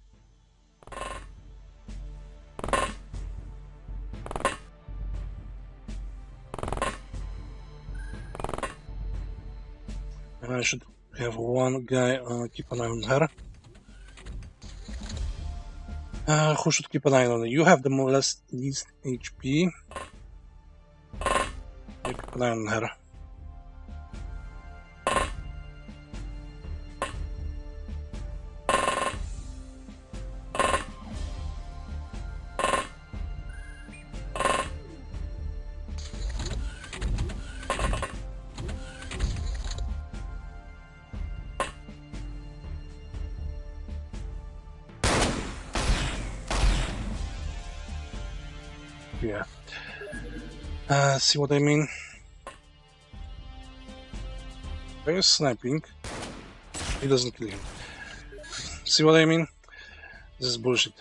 And I should have one guy keep an eye on her. Who should keep an eye on her? You have the least HP. Keep an eye on her. Yeah. See what I mean? Why are you sniping? He doesn't kill him. See what I mean? This is bullshit.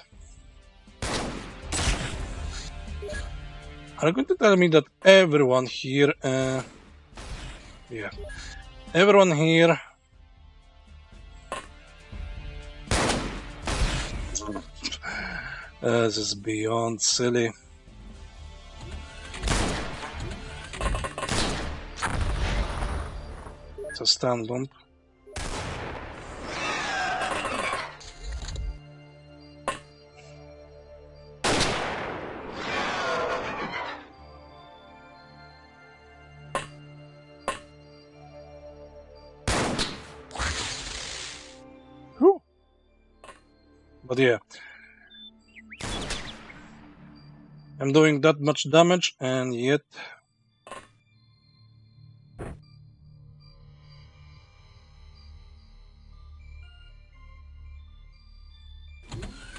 Are you going to tell me that everyone here... yeah. Everyone here... this is beyond silly. It's a stun bomb. But yeah. I'm doing that much damage and yet...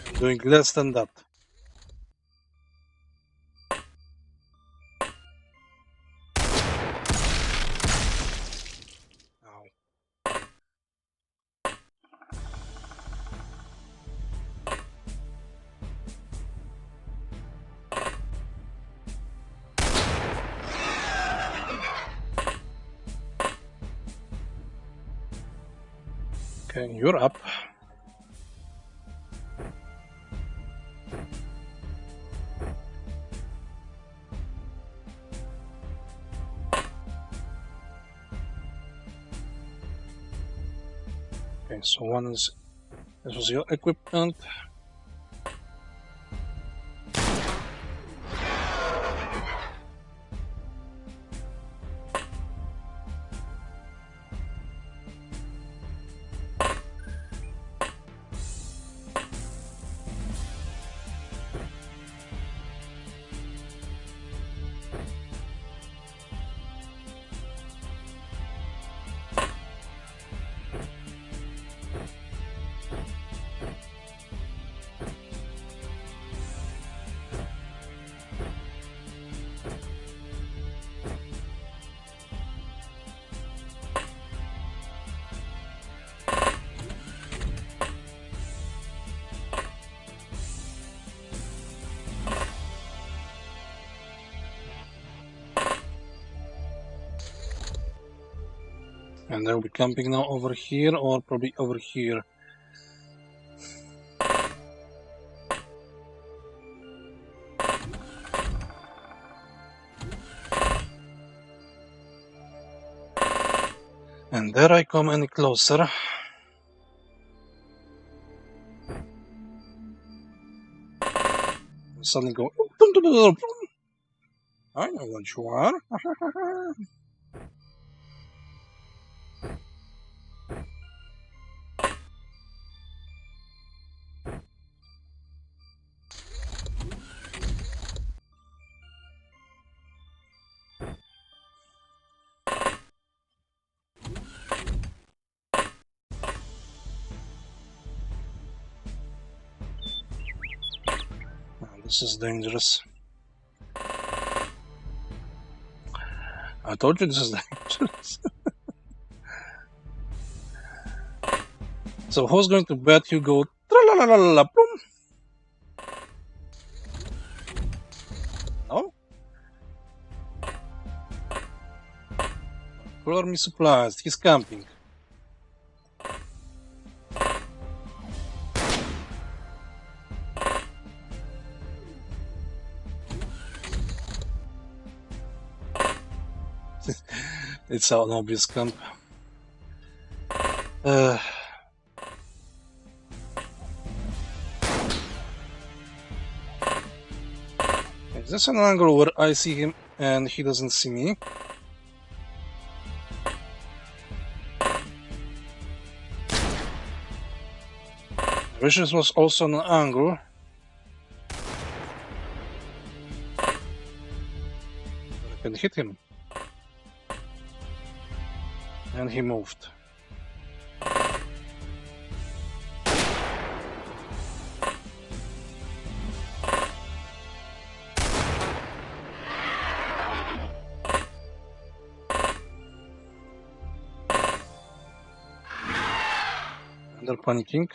I'm doing less than that. Okay, you're up. Okay, so one is... This was your equipment. And they'll be camping now over here or probably over here. And there I come any closer. And suddenly go... I know what you are. This is dangerous. I told you this is dangerous. So who's going to bet you go tra-la-la-la-la, boom? No? Color me supplies. He's camping. It's an obvious camp. Is this an angle where I see him and he doesn't see me? I wish this was also an angle. I can hit him. And he moved. And they're panicking.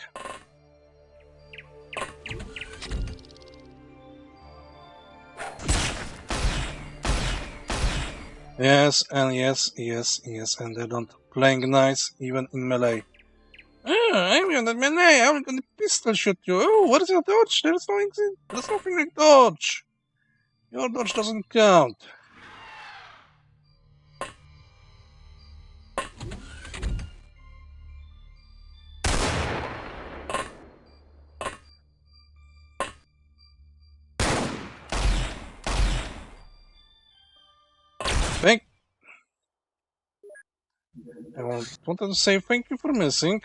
Yes, and yes, and they're not playing nice, even in melee. Oh, I'm in the melee, I'm gonna pistol shoot you. Oh, what is your dodge? There's nothing like dodge. Your dodge doesn't count. I wanted to say thank you for missing.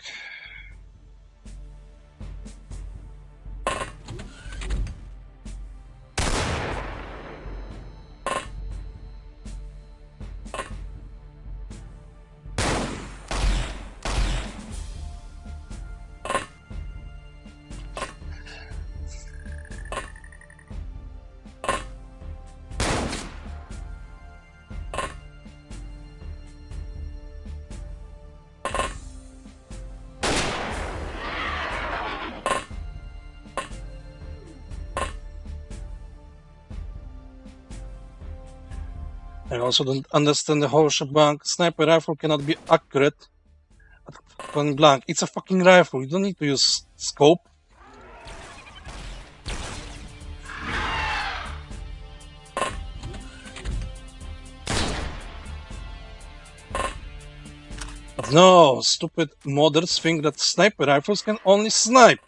I also don't understand the whole shebang. Sniper rifle cannot be accurate at point blank. It's a fucking rifle. You don't need to use scope. But no, stupid modders think that sniper rifles can only snipe.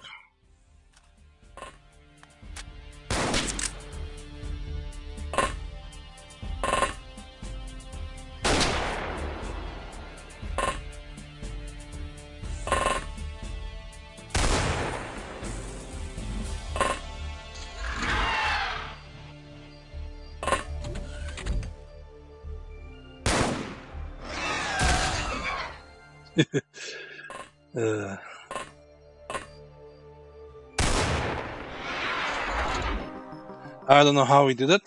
I don't know how he did it,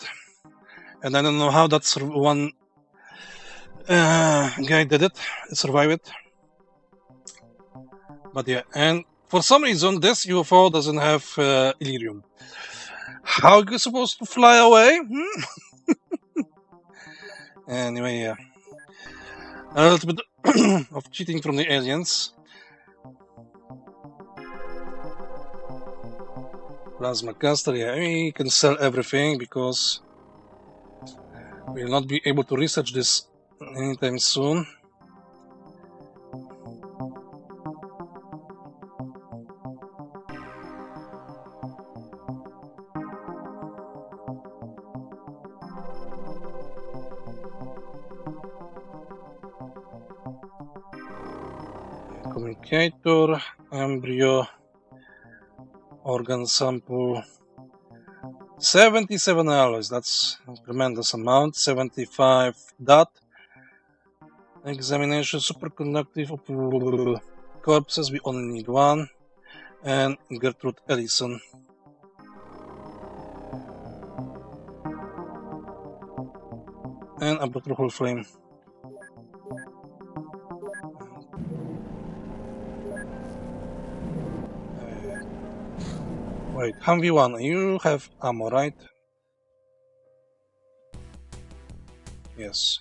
and I don't know how that one guy did it, survived it. But yeah, and for some reason this UFO doesn't have Illyrium. How are you supposed to fly away? Anyway, yeah. A little bit of cheating from the aliens. Plasma caster, yeah, we can sell everything because we'll not be able to research this anytime soon. Communicator, embryo, organ sample, 77 alloys, that's a tremendous amount. 75 dot. Examination, superconductive corpses, we only need one. And Gertrude Ellison. And abductor whole frame. Wait, Humvee 1, you have ammo, right? Yes.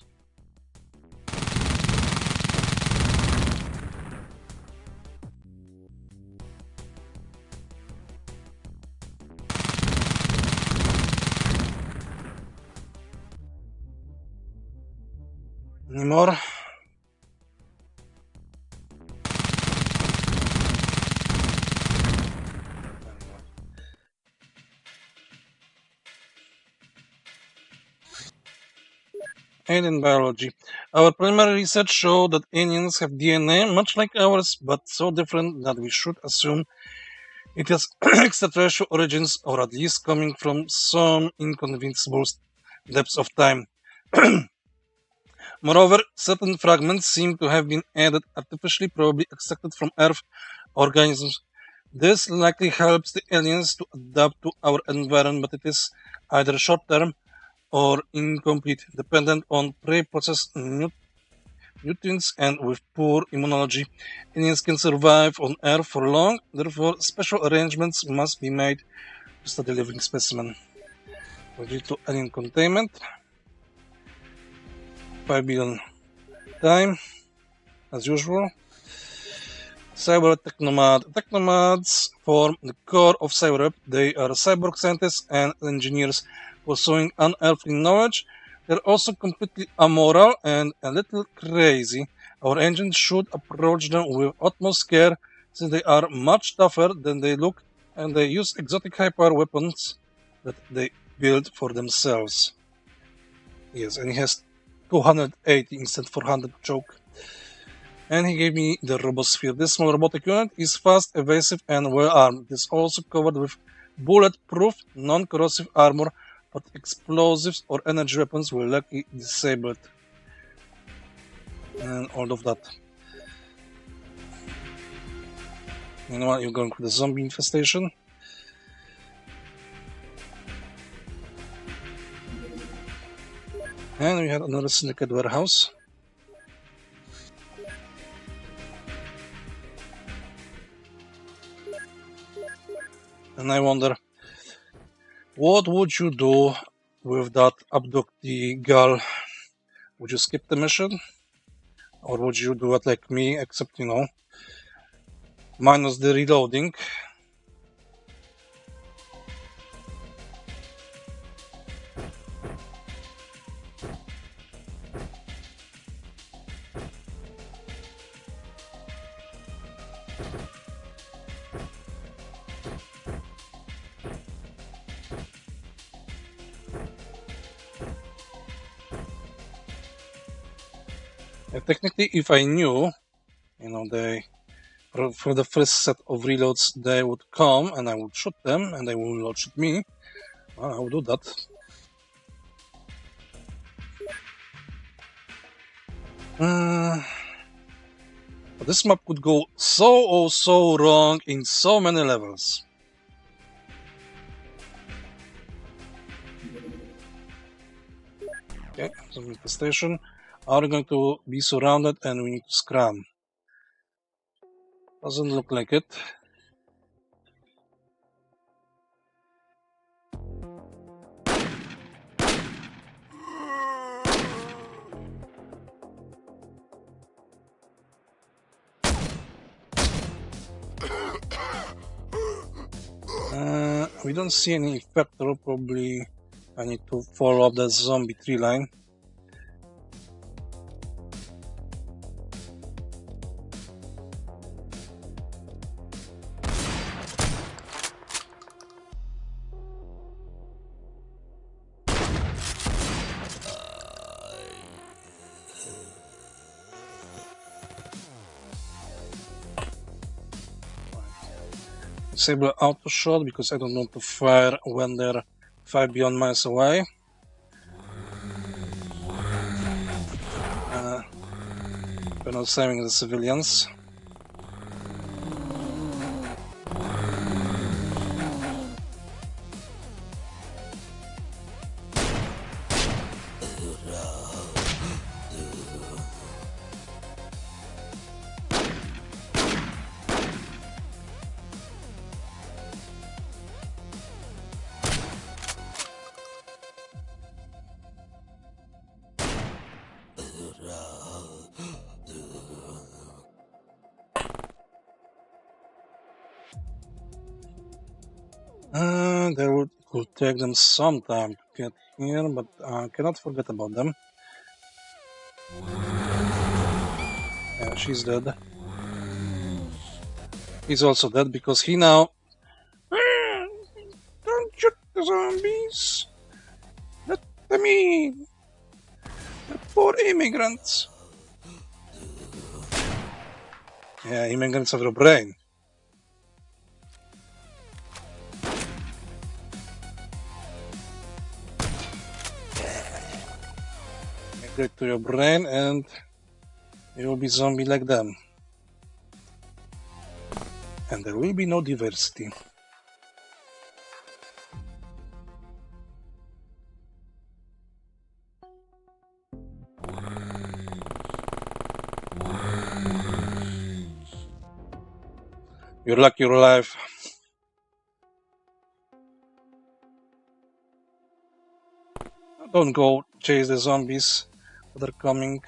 Any more? Alien biology. Our primary research showed that aliens have DNA much like ours, but so different that we should assume it has extraterrestrial origins, or at least coming from some inconceivable depths of time. Moreover, certain fragments seem to have been added artificially, probably extracted from Earth organisms. This likely helps the aliens to adapt to our environment, but it is either short-term or incomplete, dependent on pre-processed nutrients and with poor immunology. Aliens can survive on Earth for long, therefore special arrangements must be made to study living specimen. We need to alien containment. 5 billion time, as usual. Cyber Technomad. Technomads form the core of Cyber. They are cyborg scientists and engineers pursuing unearthly knowledge. They're also completely amoral and a little crazy. Our agents should approach them with utmost care, since they are much tougher than they look, and they use exotic high-power weapons that they build for themselves. Yes, and he has 280 instead 400 choke. And he gave me the Robosphere. This small robotic unit is fast, evasive, and well-armed. It is also covered with bulletproof, non-corrosive armor, but explosives or energy weapons will likely disable it. And all of that. Meanwhile, you're going for the zombie infestation. And we had another syndicate warehouse. And I wonder, what would you do with that abductee girl Would you skip the mission? Or would you do it like me, except, minus the reloading? Technically, if I knew, for the first set of reloads, they would come and I would shoot them and they will not shoot me, well, I would do that. But this map could go so wrong in so many levels. Okay, so the station are going to be surrounded and we need to scram. Doesn't look like it. We don't see any effector. Probably I need to follow up the zombie tree line. Disable auto shot because I don't want to fire when they're 5 beyond miles away. We're not saving the civilians. It will take them some time to get here, but I cannot forget about them. Yeah, she's dead. He's also dead because he now... Don't shoot the zombies! Let them in! The poor immigrants! Yeah, immigrants have no brain. Migrate to your brain and you will be zombie like them. And there will be no diversity. You're lucky you're alive. Don't go chase the zombies that are coming.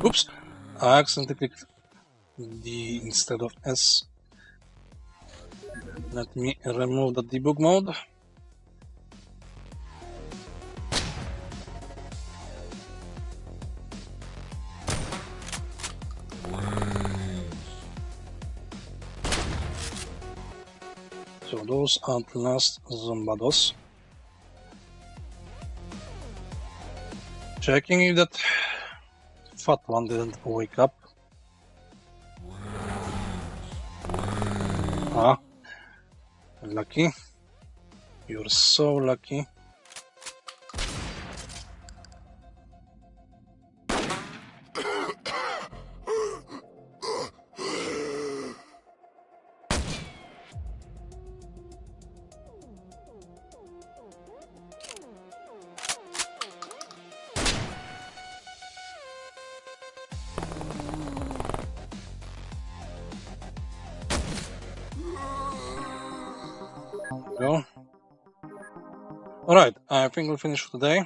Oops, I accidentally clicked D instead of S. Let me remove the debug mode. So those are the last zombados. Checking if that fat one didn't wake up. Ah, lucky. You're so lucky. Go. Alright, I think we'll finish for today.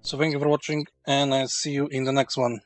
So thank you for watching, and I'll see you in the next one.